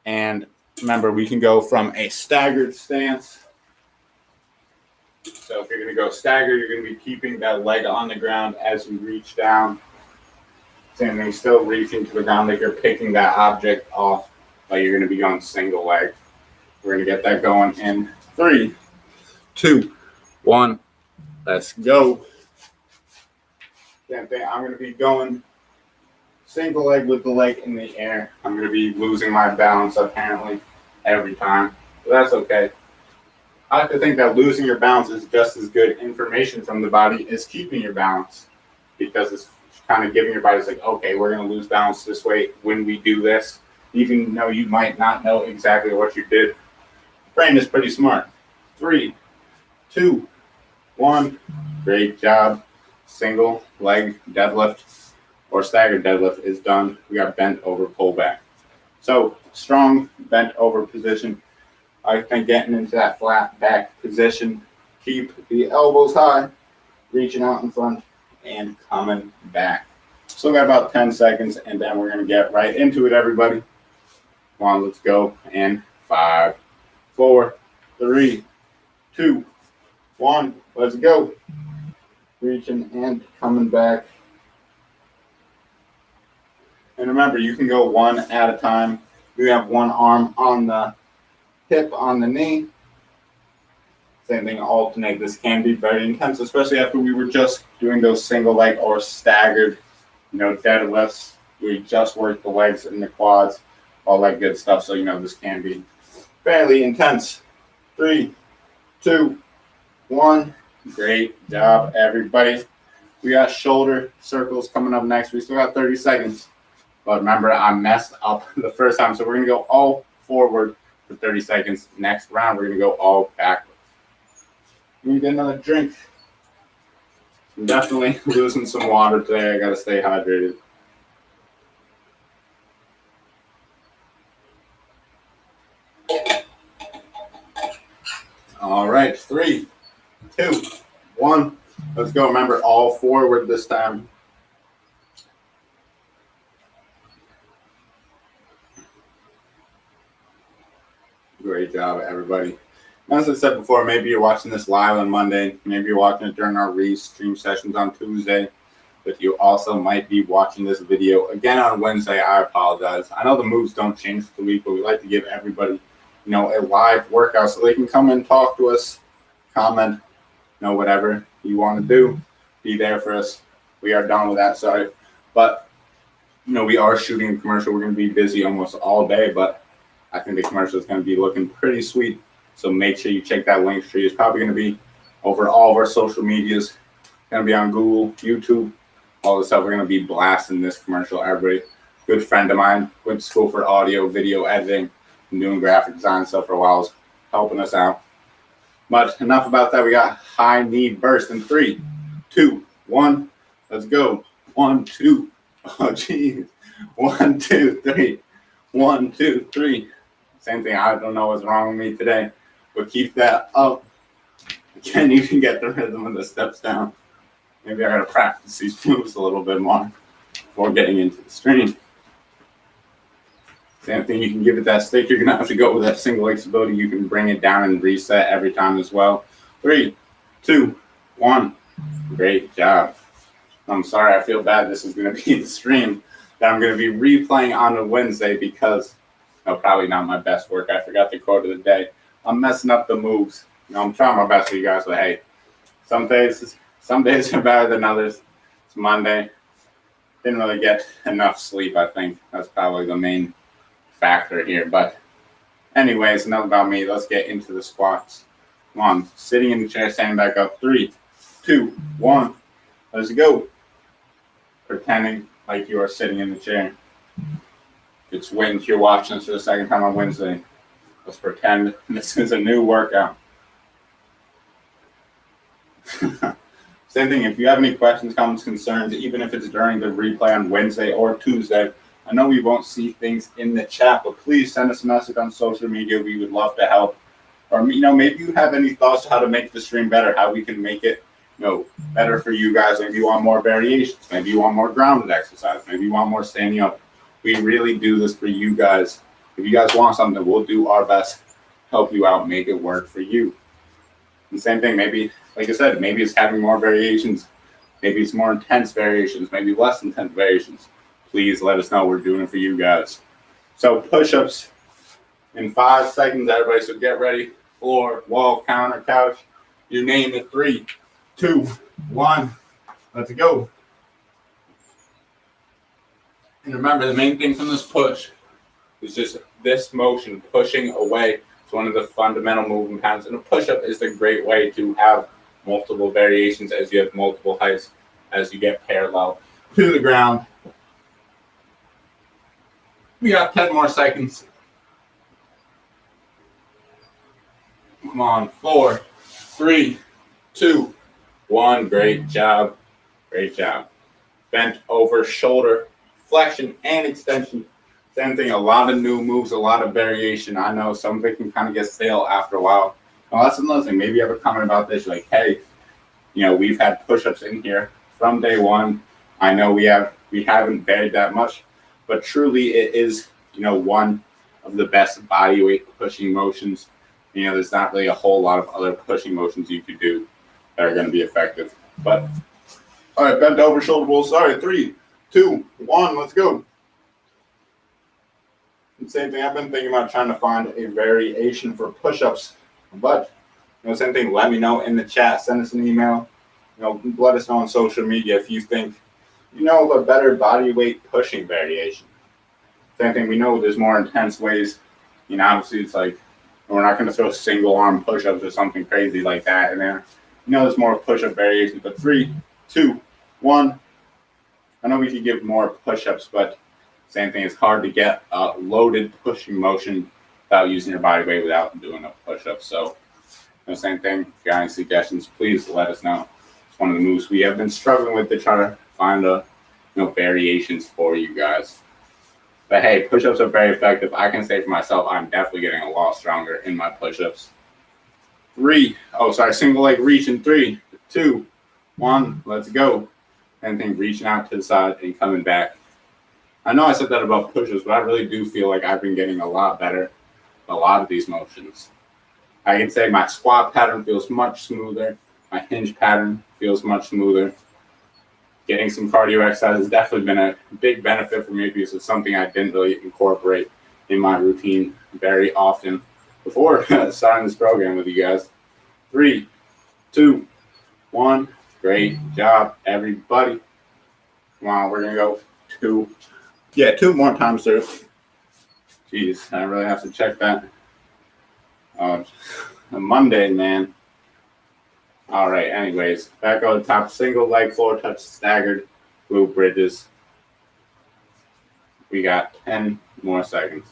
And remember, we can go from a staggered stance. So if you're going to go staggered, you're going to be keeping that leg on the ground as you reach down. Same thing, still reaching to the ground like you're picking that object off. But you're going to be going single leg. We're going to get that going in 3, 2, 1. Let's go. Same thing. I'm going to be going single leg with the leg in the air. I'm going to be losing my balance apparently every time. But that's okay. I like to think that losing your balance is just as good information from the body as keeping your balance. Because it's kind of giving your body, it's like, okay, we're going to lose balance this way when we do this. Even though you might not know exactly what you did. Brain is pretty smart. 3, 2, 1. Great job. Single leg deadlift or staggered deadlift is done. We got bent over pull back. So strong bent over position. I think getting into that flat back position. Keep the elbows high. Reaching out in front and coming back. Still got about 10 seconds and then we're going to get right into it, everybody. Come on, let's go. And 5, 4, 3, 2, 1. Let's go. Reaching and coming back. And remember, you can go one at a time. You have one arm on the hip, on the knee. Same thing, alternate. This can be very intense, especially after we were just doing those single leg or staggered, deadlifts. We just worked the legs and the quads. All that good stuff. So, this can be fairly intense. 3, 2, 1. Great job, everybody. We got shoulder circles coming up next. We still got 30 seconds. But remember, I messed up the first time. So we're going to go all forward for 30 seconds. Next round, we're going to go all backwards. We need another drink. I'm definitely losing some water today. I got to stay hydrated. All right, 3, 2, 1. Let's go. Remember, all forward this time. Great job, everybody. As I said before, maybe you're watching this live on Monday. Maybe you're watching it during our re-stream sessions on Tuesday. But you also might be watching this video again on Wednesday. I apologize. I know the moves don't change the week, but we like to give everybody a live workout so they can come and talk to us, comment, whatever you want to do, be there for us. We are done with that side. But, we are shooting a commercial. We're going to be busy almost all day, but I think the commercial is going to be looking pretty sweet. So make sure you check that link tree. It's probably going to be over all of our social medias. It's going to be on Google, YouTube, all this stuff. We're going to be blasting this commercial. Everybody, good friend of mine, went to school for audio, video editing. Been doing graphic design stuff for a while, helping us out. But enough about that. We got high knee burst in 3, 2, 1. Let's go. 1, 2. Oh, geez. 1, 2, 3. 1, 2, 3. Same thing. I don't know what's wrong with me today, but keep that up. I can't even get the rhythm of the steps down. Maybe I gotta practice these moves a little bit more before getting into the stream. Same thing, you can give it that stick. You're gonna have to go with that single leg stability. You can bring it down and reset every time as well. 3, 2, 1. Great job. I'm sorry, I feel bad. This is gonna be the stream that I'm gonna be replaying on a Wednesday because probably not my best work. I forgot the quote of the day. I'm messing up the moves. I'm trying my best for you guys, but hey, some days are better than others. It's Monday. Didn't really get enough sleep, I think. That's probably the main factor here. But anyways, enough about me. Let's get into the squats. Come on, sitting in the chair, standing back up. 3, 2, 1. Let's go. Pretending like you are sitting in the chair. It's Wednesday. You're watching this for the second time on Wednesday. Let's pretend this is a new workout. Same thing, if you have any questions, comments, concerns, even if it's during the replay on Wednesday or Tuesday, I know we won't see things in the chat, but please send us a message on social media. We would love to help. Or, maybe you have any thoughts on how to make the stream better, how we can make it, better for you guys. Maybe you want more variations. Maybe you want more grounded exercise. Maybe you want more standing up. We really do this for you guys. If you guys want something, we'll do our best to help you out, make it work for you. And same thing, maybe, like I said, maybe it's having more variations. Maybe it's more intense variations, maybe less intense variations. Please let us know. We're doing it for you guys. So push-ups in 5 seconds, everybody. So get ready. Floor, wall, counter, couch. You name it. 3, 2, 1. Let's go. And remember, the main thing from this push is just this motion, pushing away. It's one of the fundamental movement patterns. And a push-up is a great way to have multiple variations as you have multiple heights, as you get parallel to the ground. We got 10 more seconds. Come on, 4, 3, 2, 1. Great job. Great job. Bent over shoulder, flexion and extension. Same thing, a lot of new moves, a lot of variation. I know some of it can kind of get stale after a while. Well, that's another thing. Maybe you have a comment about this, like, hey, we've had push-ups in here from day one. I know we haven't varied that much, but truly it is, one of the best body weight pushing motions. There's not really a whole lot of other pushing motions you could do that are going to be effective. But all right, bent over shoulder roll. Sorry, 3, 2, 1. Let's go. And same thing. I've been thinking about trying to find a variation for push-ups, but same thing. Let me know in the chat. Send us an email. Let us know on social media if you think of a better body weight pushing variation. Same thing. We know there's more intense ways. Obviously it's like we're not going to throw single arm push-ups or something crazy like that in there. There's more push-up variations. But 3, 2, 1. I know we could give more push-ups, but same thing. It's hard to get a loaded pushing motion without using your body weight, without doing a push-up. So, same thing. If you got any suggestions, please let us know. It's one of the moves we have been struggling with to try to find variations for you guys. But hey, push-ups are very effective. I can say for myself, I'm definitely getting a lot stronger in my push-ups. Single leg reach in 3, 2, 1. Let's go. Same thing, reaching out to the side and coming back. I know I said that about push-ups, but I really do feel like I've been getting a lot better at a lot of these motions. I can say my squat pattern feels much smoother. My hinge pattern feels much smoother. Getting some cardio exercise has definitely been a big benefit for me because it's something I didn't really incorporate in my routine very often before starting this program with you guys. 3, 2, 1. Great job, everybody. Come on, we're going to go 2 more times through. Jeez, I really have to check that. Monday, man. All right, anyways, back on the top, single leg floor touch, staggered glute bridges. We got 10 more seconds.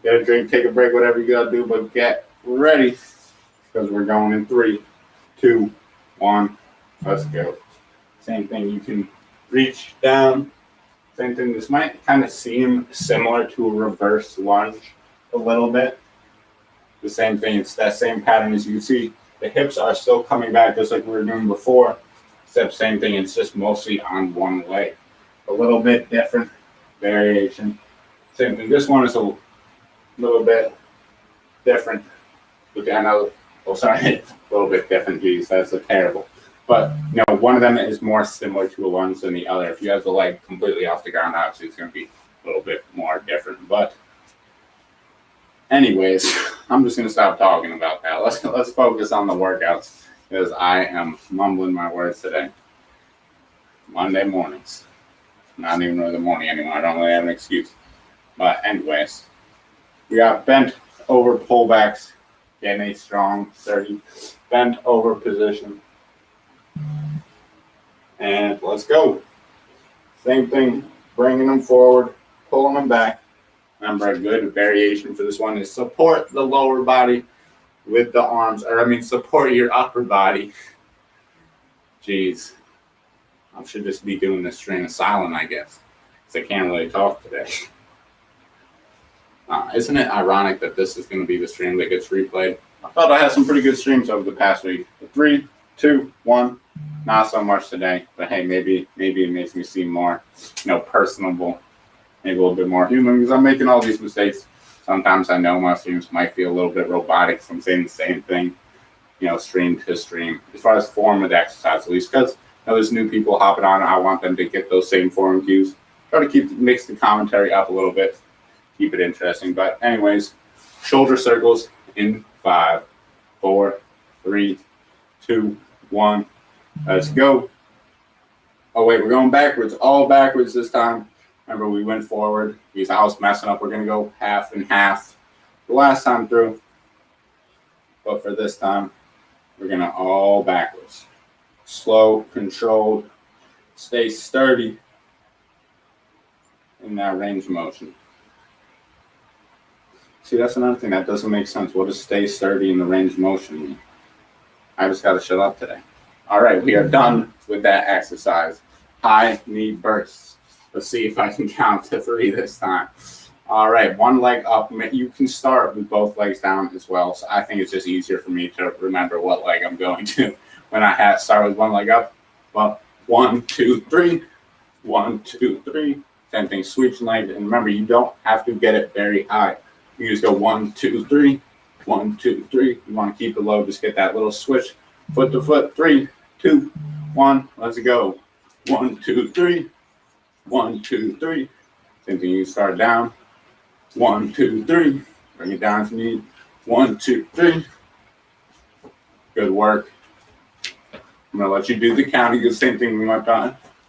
Get a drink, take a break, whatever you gotta do, but get ready because we're going in 3, 2, 1. Let's go. Same thing, you can reach down. Same thing. This might kind of seem similar to a reverse lunge a little bit. The same thing. It's that same pattern. As you can see, the hips are still coming back just like we were doing before. Except same thing. It's just mostly on one leg. A little bit different variation. Same thing. This one is a little bit different. Look, I know. Oh, sorry. A little bit different. Geez, that's terrible. But, one of them is more similar to a lunge than the other. If you have the leg completely off the ground, obviously it's going to be a little bit more different. But anyways, I'm just going to stop talking about that. Let's focus on the workouts because I am mumbling my words today. Monday mornings. Not even really the morning anymore. I don't really have an excuse. But anyways, we got bent over pullbacks, getting a strong 30 bent over position. And let's go. Same thing, bringing them forward, pulling them back. Remember, a good variation for this one is support the lower body with the arms, support your upper body. Jeez, I should just be doing this stream silent, I guess, because I can't really talk today. Isn't it ironic that this is going to be the stream that gets replayed? I thought I had some pretty good streams over the past week. 3, 2, 1. Not so much today, but hey, maybe it makes me seem more, personable, maybe a little bit more human because I'm making all these mistakes. Sometimes I know my streams might feel a little bit robotic, so I'm saying the same thing, stream to stream, as far as form of the exercise, at least, because there's new people hopping on, and I want them to get those same form cues. Try to mix the commentary up a little bit, keep it interesting. But anyways, shoulder circles in 5, 4, 3, 2, 1. Let's go. Oh, wait, we're going backwards. All backwards this time. Remember, we went forward because I was messing up. We're going to go half and half the last time through. But for this time, we're going to all backwards. Slow, controlled, stay sturdy in that range of motion. See, that's another thing that doesn't make sense. What does stay sturdy in the range of motion mean? I just got to shut up today. All right, we are done with that exercise. High knee bursts. Let's see if I can count to 3 this time. All right, one leg up. You can start with both legs down as well. So I think it's just easier for me to remember what leg I'm going to when I start with one leg up. Well, 1, 2, 3. 1, 2, 3. Same thing, switch leg. And remember, you don't have to get it very high. You just go 1, 2, 3. 1, 2, 3. You want to keep it low. Just get that little switch. Foot to foot. 3, 2, 1. Let's go. 1, 2, 3. 1, 2, 3. Same thing. You start down. 1, 2, 3. Bring it down if you need. 1, 2, 3. Good work. I'm gonna let you do the counting. The same thing. We might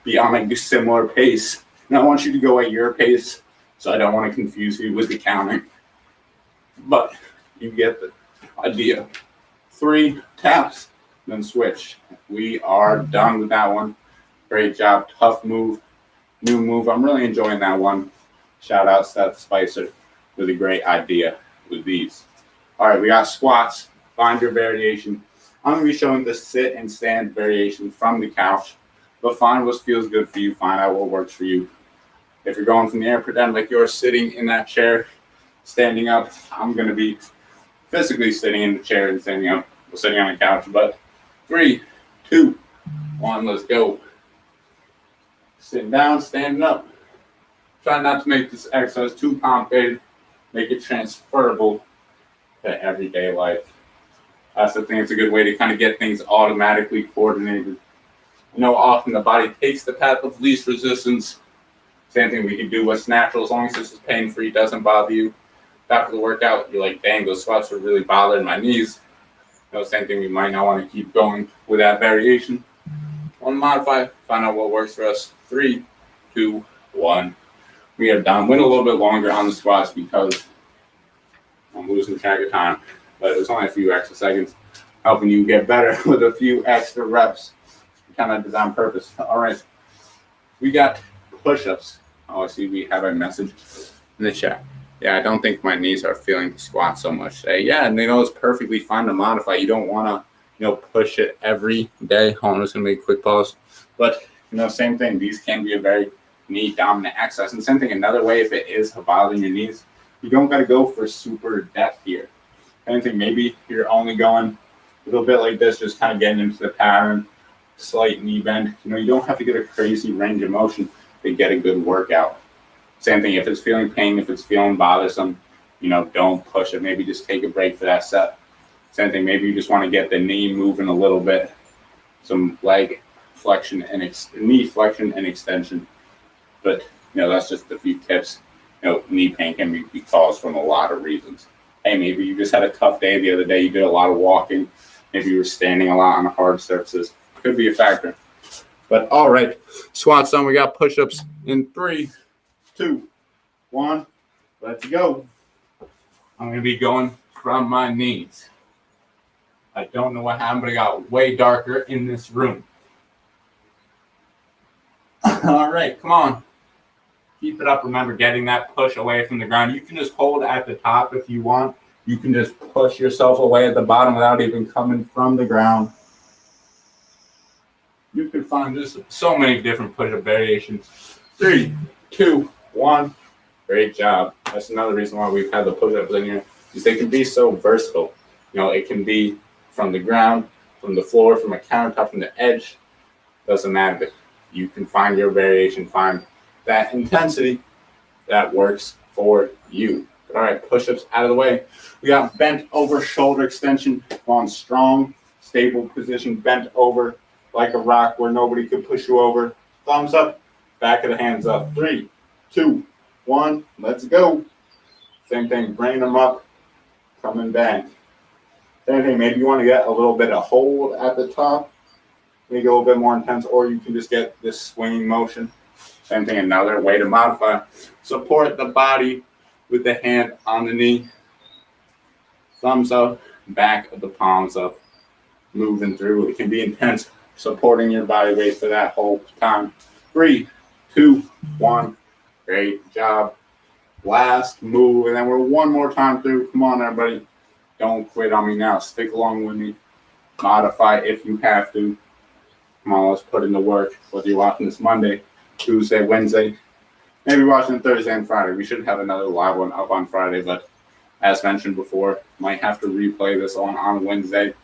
be on a similar pace. And I want you to go at your pace, so I don't want to confuse you with the counting. But you get the idea. 3 taps, then switch. We are done with that one. Great job. Tough move. New move. I'm really enjoying that one. Shout out Seth Spicer with a great idea with these. All right, we got squats. Find your variation. I'm going to be showing the sit and stand variation from the couch. But find what feels good for you. Find out what works for you. If you're going from the air, pretend like you're sitting in that chair, standing up. I'm going to be physically sitting in the chair and standing up. We're sitting on the couch. But 3, 2, 1, let's go. Sitting down, standing up. Try not to make this exercise too complicated. Make it transferable to everyday life. That's the thing. It's a good way to kind of get things automatically coordinated. Often the body takes the path of least resistance. Same thing we can do what's natural as long as this is pain-free, doesn't bother you. After the workout, you're like, dang, those squats are really bothering my knees. Same thing, we might not want to keep going with that variation. Want to modify, find out what works for us. 3, 2, 1. We are done. Went a little bit longer on the squats because I'm losing track of time. But it was only a few extra seconds, helping you get better with a few extra reps. Kind of designed on purpose. All right. We got push-ups. Oh, I see we have a message in the chat. Yeah, I don't think my knees are feeling the squat so much today. Yeah, and it's perfectly fine to modify. You don't want to, push it every day. Hold on, I'm just going to make a quick pause. But, same thing. These can be a very, knee dominant exercise. And same thing another way, if it is bothering your knees, you don't got to go for super depth here. Anything, maybe you're only going a little bit like this, just kind of getting into the pattern, slight knee bend. You don't have to get a crazy range of motion to get a good workout. Same thing, if it's feeling pain, if it's feeling bothersome, don't push it. Maybe just take a break for that set. Same thing, maybe you just want to get the knee moving a little bit, some leg flexion and knee flexion and extension. But that's just a few tips. Knee pain can be caused from a lot of reasons. Hey, maybe you just had a tough day the other day. You did a lot of walking. Maybe you were standing a lot on hard surfaces. Could be a factor. But all right, squats done. We got push-ups in 3, 2, 1. Let's go. I'm going to be going from my knees. I don't know what happened, but it got way darker in this room. All right, come on. Keep it up. Remember, getting that push away from the ground. You can just hold at the top if you want. You can just push yourself away at the bottom without even coming from the ground. You can find just so many different push-up variations. 3, 2, 1. Great job. That's another reason why we've had the push-ups in here, is they can be so versatile. It can be from the ground, from the floor, from a countertop, from the edge. Doesn't matter. You can find your variation, find that intensity that works for you. But all right, push-ups out of the way. We got bent over shoulder extension on strong, stable position, bent over like a rock where nobody could push you over. Thumbs up, back of the hands up. 3, 2, 1, let's go. Same thing, bringing them up, coming back. Same thing, maybe you want to get a little bit of hold at the top, make it a little bit more intense, or you can just get this swinging motion. Same thing, another way to modify. Support the body with the hand on the knee. Thumbs up, back of the palms up, moving through. It can be intense, supporting your body weight for that whole time. 3, 2, 1. Great job. Last move, and then we're one more time through. Come on, everybody. Don't quit on me now. Stick along with me. Modify if you have to. Come on, let's put in the work. Whether you're watching this Monday, Tuesday, Wednesday, maybe watching Thursday and Friday. We should have another live one up on Friday, but as mentioned before, might have to replay this on Wednesday.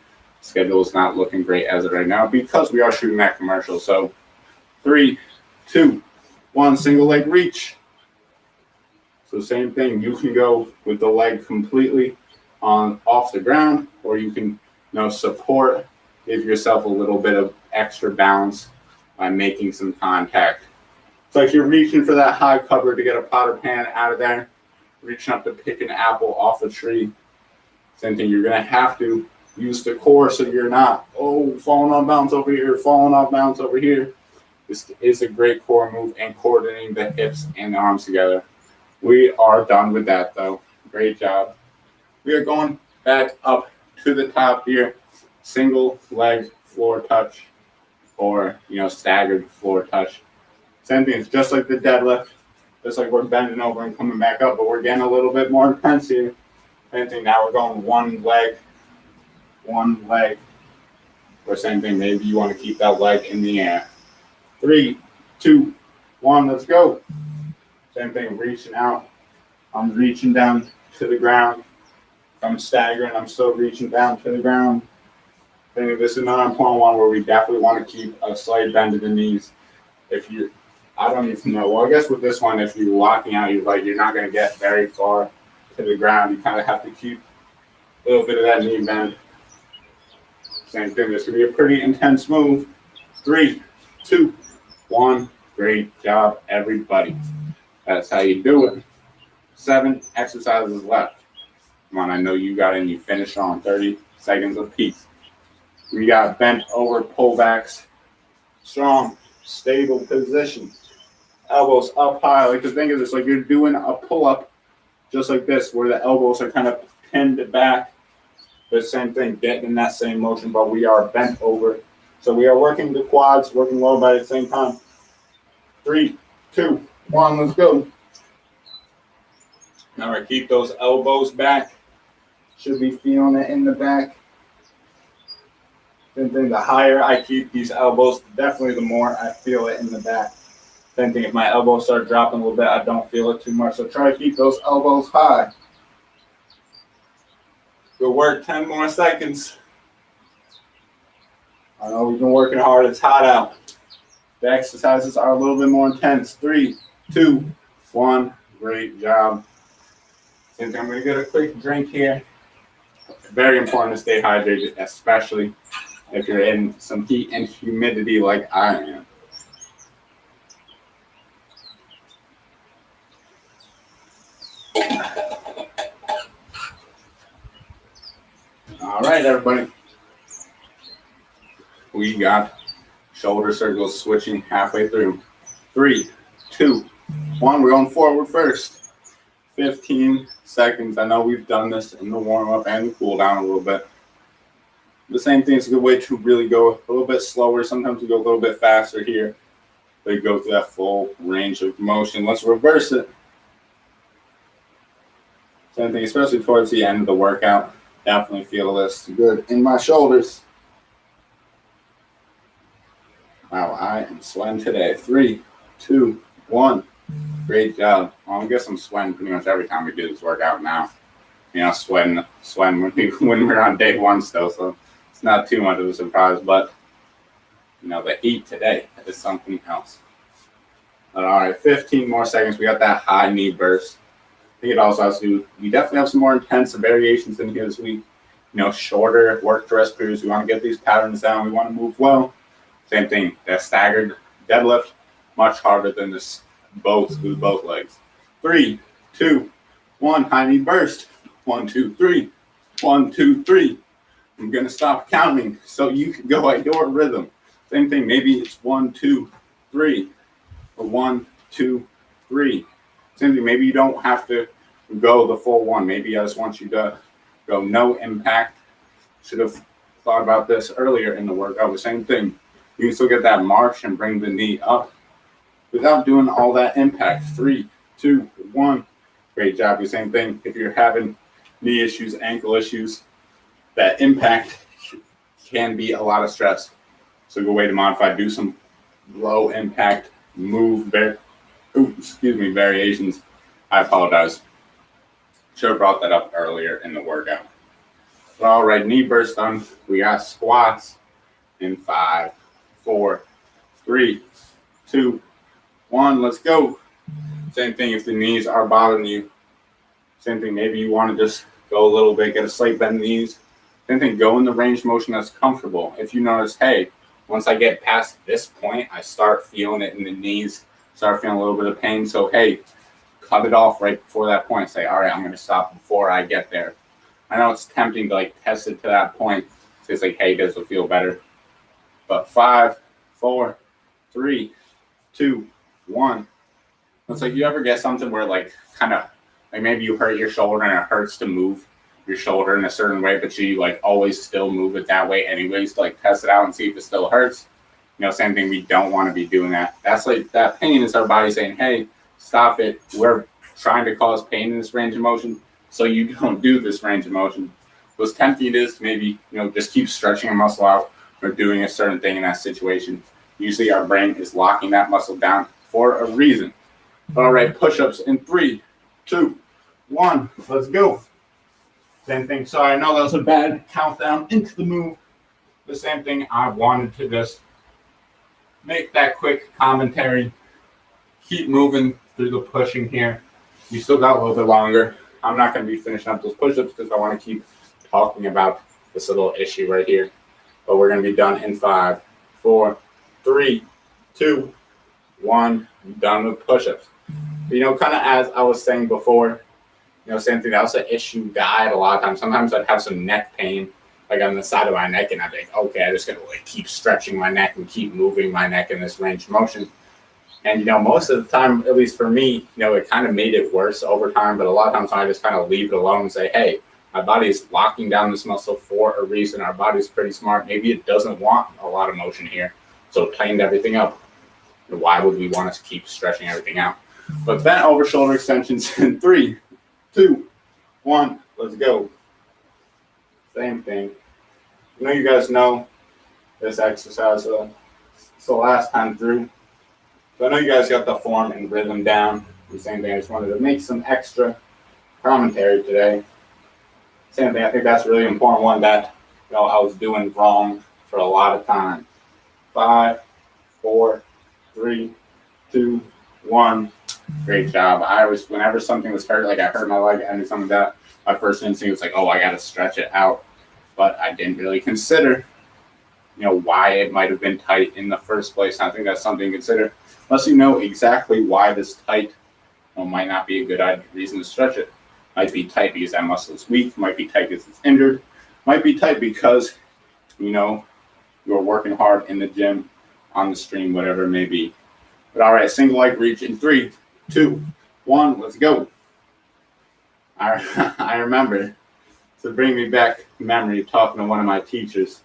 Schedule is not looking great as of right now because we are shooting that commercial. So 3, 2, 1, single leg reach. So same thing, you can go with the leg completely off the ground, or you can support, give yourself a little bit of extra balance by making some contact. It's like you're reaching for that high cover to get a pot or pan out of there, reaching up to pick an apple off a tree. Same thing, you're going to have to use the core so you're not, falling off balance over here, falling off balance over here. This is a great core move and coordinating the hips and the arms together. We are done with that, though. Great job. We are going back up to the top here. Single leg floor touch or, staggered floor touch. Same thing. It's just like the deadlift. Just like we're bending over and coming back up, but we're getting a little bit more intense here. Same thing. Now we're going one leg. Or same thing. Maybe you want to keep that leg in the air. 3, 2, 1. Let's go. Same thing. Reaching out. I'm reaching down to the ground. I'm staggering. I'm still reaching down to the ground. I think this is another important one where we definitely want to keep a slight bend to the knees. I don't even know. Well, I guess with this one, if you're locking out, you're not going to get very far to the ground. You kind of have to keep a little bit of that knee bend. Same thing. This could be a pretty intense move. 3, 2, 1. Great job, everybody. That's how you do it. 7 exercises left. Come on, I know you got it and you finished on 30 seconds apiece. We got bent over pullbacks. Strong, stable position. Elbows up high. Like to think of this, like you're doing a pull-up just like this, where the elbows are kind of pinned back. The same thing, getting in that same motion, but we are bent over. So we are working the quads, working lower body at the same time. 3, 2, 1, let's go. All right, keep those elbows back. Should be feeling it in the back. Same thing, the higher I keep these elbows, definitely the more I feel it in the back. Same thing, if my elbows start dropping a little bit, I don't feel it too much. So try to keep those elbows high. Good work, 10 more seconds. I know we've been working hard, it's hot out. The exercises are a little bit more intense. 3, 2, 1, great job. Since I'm gonna get a quick drink here. Very important to stay hydrated, especially if you're in some heat and humidity like I am. All right, everybody. We got shoulder circles switching halfway through. 3, 2, 1. We're going forward first. 15 seconds. I know we've done this in the warm-up and the cool down a little bit. The same thing is a good way to really go a little bit slower. Sometimes we go a little bit faster here. But you go through that full range of motion. Let's reverse it. Same thing, especially towards the end of the workout. Definitely feel this good in my shoulders. Wow, I am sweating today. 3, 2, 1. Great job. Well, I guess I'm sweating pretty much every time we do this workout now. You know, sweating when we're on day 1 still, so it's not too much of a surprise. But you know, the heat today is something else. All right, 15 more seconds. We got that high knee burst. I think it also has to do. We definitely have some more intense variations in here this week. You know, shorter work to rest periods. We want to get these patterns down. We want to move well. Same thing, that staggered deadlift, much harder than this with both legs. 3, 2, 1, high knee burst. 1, 2, 3. 1, 2, 3. I'm gonna stop counting so you can go at your rhythm. Same thing, maybe it's 1, 2, 3, or 1, 2, 3. Same thing, maybe you don't have to go the full one. Maybe I just want you to go no impact. Should have thought about this earlier in the workout. The same thing. You can still get that march and bring the knee up without doing all that impact. 3, 2, 1. Great job. The same thing. If you're having knee issues, ankle issues, that impact can be a lot of stress. So a good way to modify, do some low impact variations. I apologize. Should have brought that up earlier in the workout. All right, knee burst done. We got squats in 5, 4, 3, 2, 1. Let's go. Same thing if the knees are bothering you. Same thing, maybe you want to just go a little bit, get a slight bend in the knees. Same thing, go in the range of motion that's comfortable. If you notice, hey, once I get past this point, I start feeling it in the knees, start feeling a little bit of pain. So, hey, cut it off right before that point. Say, all right, I'm going to stop before I get there. I know it's tempting to like test it to that point. So it's like, hey, does it feel better? But 5, 4, 3, 2, 1. It's like you ever get something where like kind of like maybe you hurt your shoulder and it hurts to move your shoulder in a certain way, but you like always still move it that way anyways to like test it out and see if it still hurts. You know, same thing, we don't want to be doing that. That's like that pain is our body saying, hey, stop it. We're trying to cause pain in this range of motion, so you don't do this range of motion. What's tempting is maybe, you know, just keep stretching a muscle out or doing a certain thing in that situation. Usually our brain is locking that muscle down for a reason. All right, push-ups in 3, 2, 1. Let's go. Same thing. Sorry, I know that was a bad countdown into the move. The same thing, I wanted to just make that quick commentary. Keep moving through the pushing here. You still got a little bit longer. I'm not going to be finishing up those push-ups because I want to keep talking about this little issue right here. But we're going to be done in 5, 4, 3, 2, 1. I'm done with push-ups. You know, kind of as I was saying before, you know, same thing. That was an issue that I had a lot of times. Sometimes I'd have some neck pain, like on the side of my neck, and I'd think, okay, I just got to like keep stretching my neck and keep moving my neck in this range of motion. And, you know, most of the time, at least for me, you know, it kind of made it worse over time. But a lot of times I just kind of leave it alone and say, hey, my body is locking down this muscle for a reason. Our body's pretty smart. Maybe it doesn't want a lot of motion here. So it tightened everything up. Why would we want to keep stretching everything out? But bent over shoulder extensions in 3, 2, 1. Let's go. Same thing. I know you guys know this exercise. It's the last time through. So I know you guys got the form and rhythm down. The same thing, I just wanted to make some extra commentary today. Same thing, I think that's a really important one that I was doing wrong for a lot of time. 5, 4, 3, 2, 1. Great job. I was, whenever something was hurt, like I hurt my leg and something like that, my first instinct was like, oh, I got to stretch it out. But I didn't really consider, why it might have been tight in the first place. And I think that's something to consider. Unless you know exactly why this tight might not be a good reason to stretch it. Might be tight because that muscle is weak. Might be tight because it's injured. Might be tight because, you're working hard in the gym, on the stream, whatever it may be. But all right, single leg reach in 3, 2, 1, let's go. I remember, to bring me back memory, talking to one of my teachers.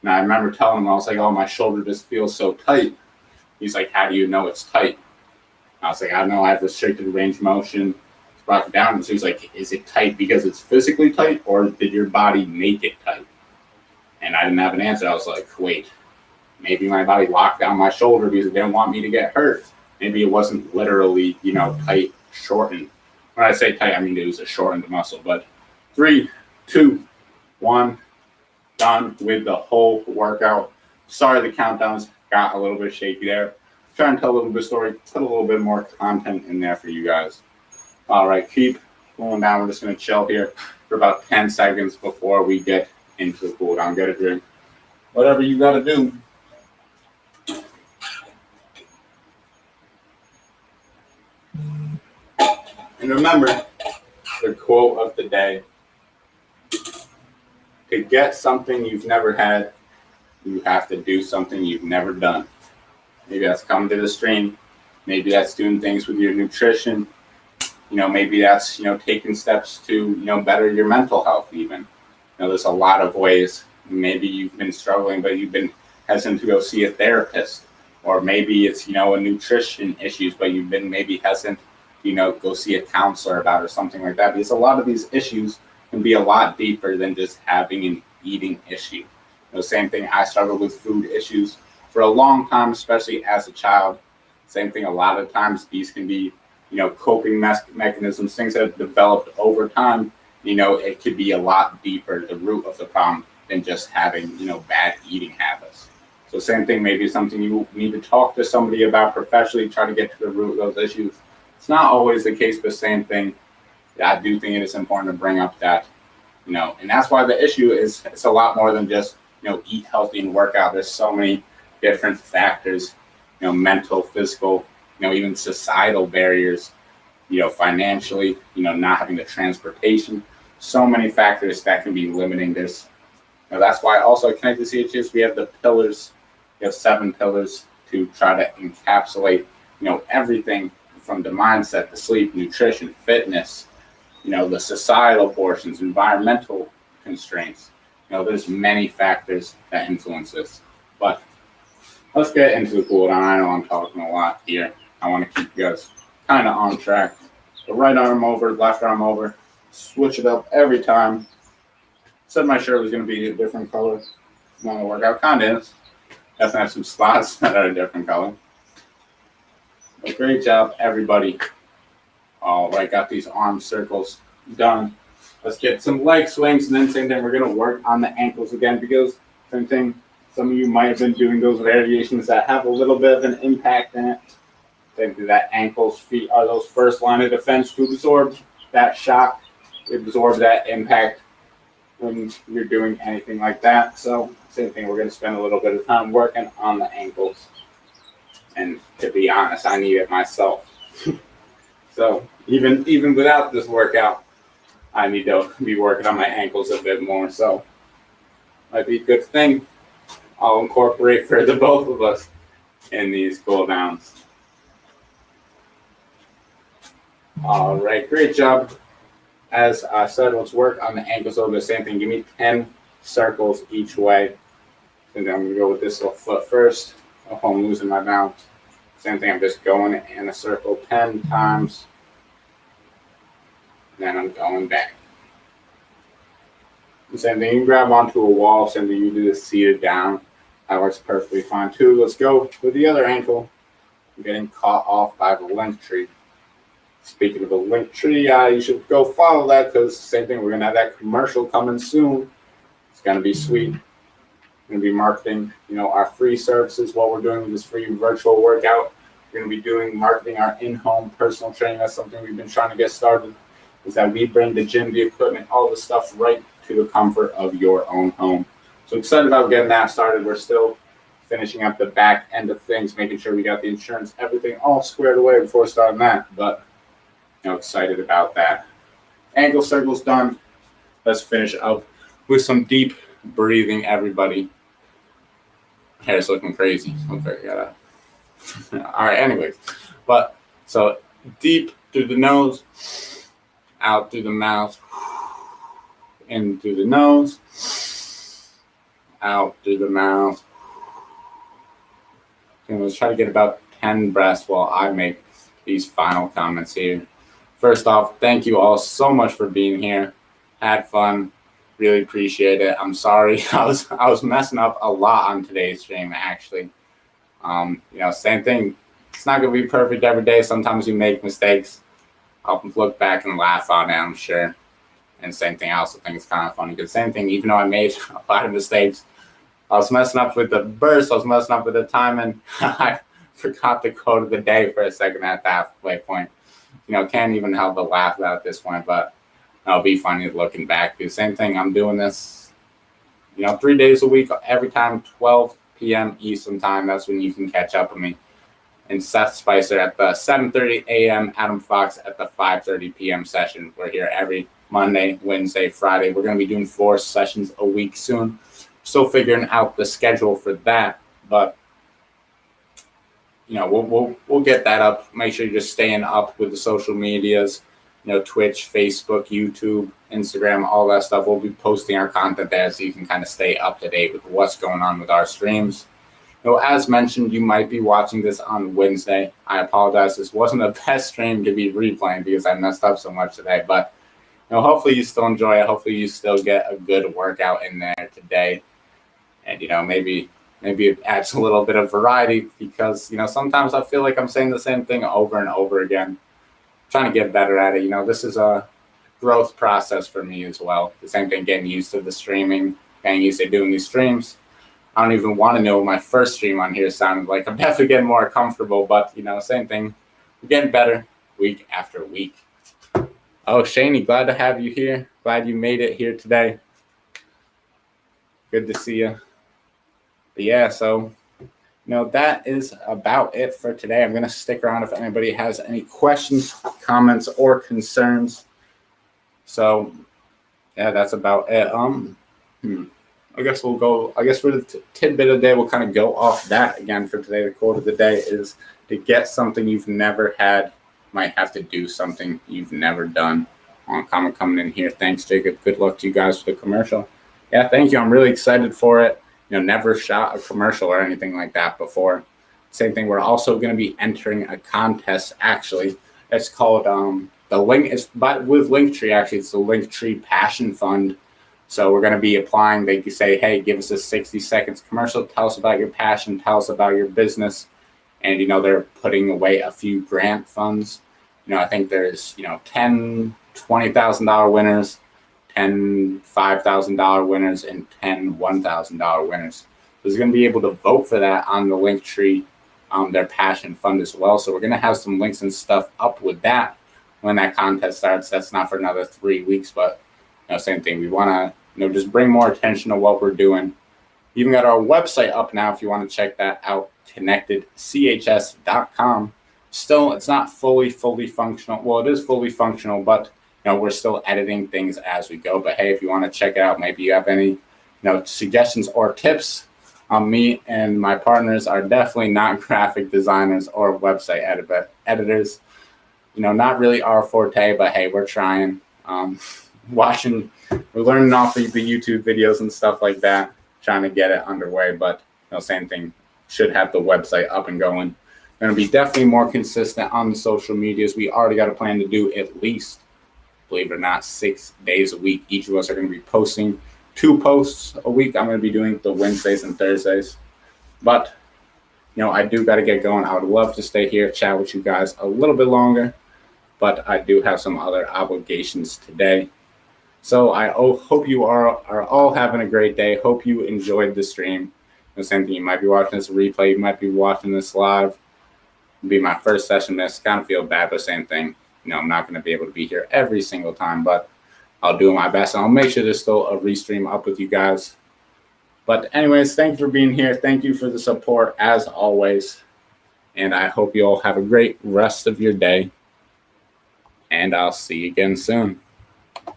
And I remember telling him, I was like, oh, my shoulder just feels so tight. He's like, how do you know it's tight? I was like, I don't know, I have restricted range of motion. Brought it down. So he's like, is it tight because it's physically tight, or did your body make it tight? And I didn't have an answer. I was like, wait, maybe my body locked down my shoulder because it didn't want me to get hurt. Maybe it wasn't literally, tight, shortened. When I say tight, I mean it was a shortened muscle. But 3, 2, 1, done with the whole workout. Sorry, the countdowns got a little bit shaky there. Trying to tell a little bit of story, put a little bit more content in there for you guys. All right, keep cooling down. We're just going to chill here for about 10 seconds before we get into the cool down. Get a drink. Whatever you got to do. And remember, the quote of the day: to get something you've never had, you have to do something you've never done. Maybe that's coming to the stream. Maybe that's doing things with your nutrition. Maybe that's, taking steps to, better your mental health even. There's a lot of ways. Maybe you've been struggling, but you've been hesitant to go see a therapist. Or maybe it's, a nutrition issues, but you've been maybe hesitant, go see a counselor about it or something like that. Because a lot of these issues can be a lot deeper than just having an eating issue. Same thing, I struggled with food issues for a long time, especially as a child. Same thing, a lot of times these can be coping mechanisms, things that have developed over time. It could be a lot deeper, the root of the problem, than just having, bad eating habits. So same thing, maybe something you need to talk to somebody about professionally, try to get to the root of those issues. It's not always the case, but same thing. I do think it is important to bring up that, and that's why the issue is, it's a lot more than just, eat healthy and work out. There's so many different factors, mental, physical, even societal barriers, financially, not having the transportation, so many factors that can be limiting this. That's why also at Connected CHS, we have the pillars. We have 7 pillars to try to encapsulate, everything from the mindset, the sleep, nutrition, fitness, the societal portions, environmental constraints. There's many factors that influence this. But let's get into the cool down. I know I'm talking a lot here. I want to keep you guys kind of on track. So right arm over, left arm over. Switch it up every time. Said my shirt was going to be a different color. Want to work out? Kind of is. Definitely have some spots that are a different color. But great job, everybody. All right, got these arm circles done. Let's get some leg swings, and then same thing, we're going to work on the ankles again, because same thing, some of you might have been doing those variations that have a little bit of an impact in it. Same thing, that ankles, feet are those first line of defense to absorb that shock, absorb that impact when you're doing anything like that. So same thing, we're going to spend a little bit of time working on the ankles. And to be honest, I need it myself. So even without this workout, I need to be working on my ankles a bit more. So might be a good thing. I'll incorporate for the both of us in these cool downs. All right, great job. As I said, let's work on the ankles over the same thing. Give me 10 circles each way. And then I'm going to go with this little foot first. Oh, I'm losing my balance. Same thing, I'm just going in a circle 10 times. Then I'm going back. The same thing, you grab onto a wall. Same thing, you do this seated down. That works perfectly fine too. Let's go with the other ankle. I'm getting caught off by the link tree. Speaking of the link tree, you should go follow that because same thing. We're gonna have that commercial coming soon. It's gonna be sweet. We're gonna be marketing, our free services. What we're doing with this free virtual workout. We're gonna be marketing our in-home personal training. That's something we've been trying to get started. Is that we bring the gym, the equipment, all the stuff right to the comfort of your own home. So excited about getting that started. We're still finishing up the back end of things, making sure we got the insurance, everything all squared away before starting that. But excited about that. Ankle circles done. Let's finish up with some deep breathing, everybody. Hair's looking crazy. Okay, all right, anyways. But so deep through the nose, out through the mouth, in through the nose, out through the mouth. And let's try to get about 10 breaths while I make these final comments here. First off, thank you all so much for being here. Had fun. Really appreciate it. I'm sorry. I was messing up a lot on today's stream, actually. Same thing. It's not going to be perfect every day. Sometimes you make mistakes. I'll look back and laugh on it, I'm sure. And same thing, I also think it's kind of funny. Because same thing, even though I made a lot of mistakes, I was messing up with the burst. I was messing up with the timing. I forgot the quote of the day for a second at the halfway point. Can't even help but laugh at this point, but it'll be funny looking back. The same thing, I'm doing this, 3 days a week, every time, 12 p.m. Eastern time. That's when you can catch up with me. And Seth Spicer at the 7:30 a.m., Adam Fox at the 5:30 p.m. session. We're here every Monday, Wednesday, Friday. We're going to be doing 4 sessions a week soon. Still figuring out the schedule for that, but we'll get that up. Make sure you're just staying up with the social medias, Twitch, Facebook, YouTube, Instagram, all that stuff. We'll be posting our content there so you can kind of stay up to date with what's going on with our streams. As mentioned, you might be watching this on Wednesday. I apologize. This wasn't the best stream to be replaying because I messed up so much today, but hopefully you still enjoy it. Hopefully you still get a good workout in there today. And, maybe it adds a little bit of variety because, sometimes I feel like I'm saying the same thing over and over again. I'm trying to get better at it. This is a growth process for me as well. The same thing, getting used to the streaming, getting used to doing these streams. I don't even want to know what my first stream on here sounded like. I'm definitely getting more comfortable, but, same thing. We're getting better week after week. Oh, Shaney, glad to have you here. Glad you made it here today. Good to see you. But yeah, so, that is about it for today. I'm going to stick around if anybody has any questions, comments, or concerns. So, yeah, that's about it. I guess for the tidbit of the day, we'll kind of go off that again for today. The quote of the day is, to get something you've never had, might have to do something you've never done. Comment coming in here. Thanks, Jacob. Good luck to you guys for the commercial. Yeah, thank you. I'm really excited for it. Never shot a commercial or anything like that before. Same thing. We're also going to be entering a contest. Actually, it's called the link. It's with Linktree. Actually, it's the Linktree Passion Fund. So we're going to be applying. They can say, hey, give us a 60 seconds commercial. Tell us about your passion. Tell us about your business. And they're putting away a few grant funds. I think there's $10,000, $20,000 winners. 10 $5,000 winners and 10 $1,000 winners. So there's going to be able to vote for that on the Linktree, their passion fund as well. So we're going to have some links and stuff up with that when that contest starts. That's not for another 3 weeks, but same thing. We want to just bring more attention to what we're doing. We even got our website up now if you want to check that out, connectedchs.com. Still, it's not fully functional. Well, it is fully functional, but we're still editing things as we go. But hey, if you want to check it out, maybe you have any, suggestions or tips. Me and my partners are definitely not graphic designers or website editors. Not really our forte, but hey, we're trying. We're learning off of the YouTube videos and stuff like that, trying to get it underway. But same thing. Should have the website up and going. Going to be definitely more consistent on the social medias. We already got a plan to do at least, believe it or not, 6 days a week. Each of us are going to be posting 2 posts a week. I'm going to be doing the Wednesdays and Thursdays. But I do got to get going. I would love to stay here, chat with you guys a little bit longer, but I do have some other obligations today. So I hope you are all having a great day. Hope you enjoyed the stream. The same thing, you might be watching this replay, you might be watching this live. It'll be my first session miss. Kind of feel bad, but same thing. I'm not going to be able to be here every single time, but I'll do my best. And I'll make sure there's still a restream up with you guys. But anyways, thank you for being here. Thank you for the support as always. And I hope you all have a great rest of your day. And I'll see you again soon.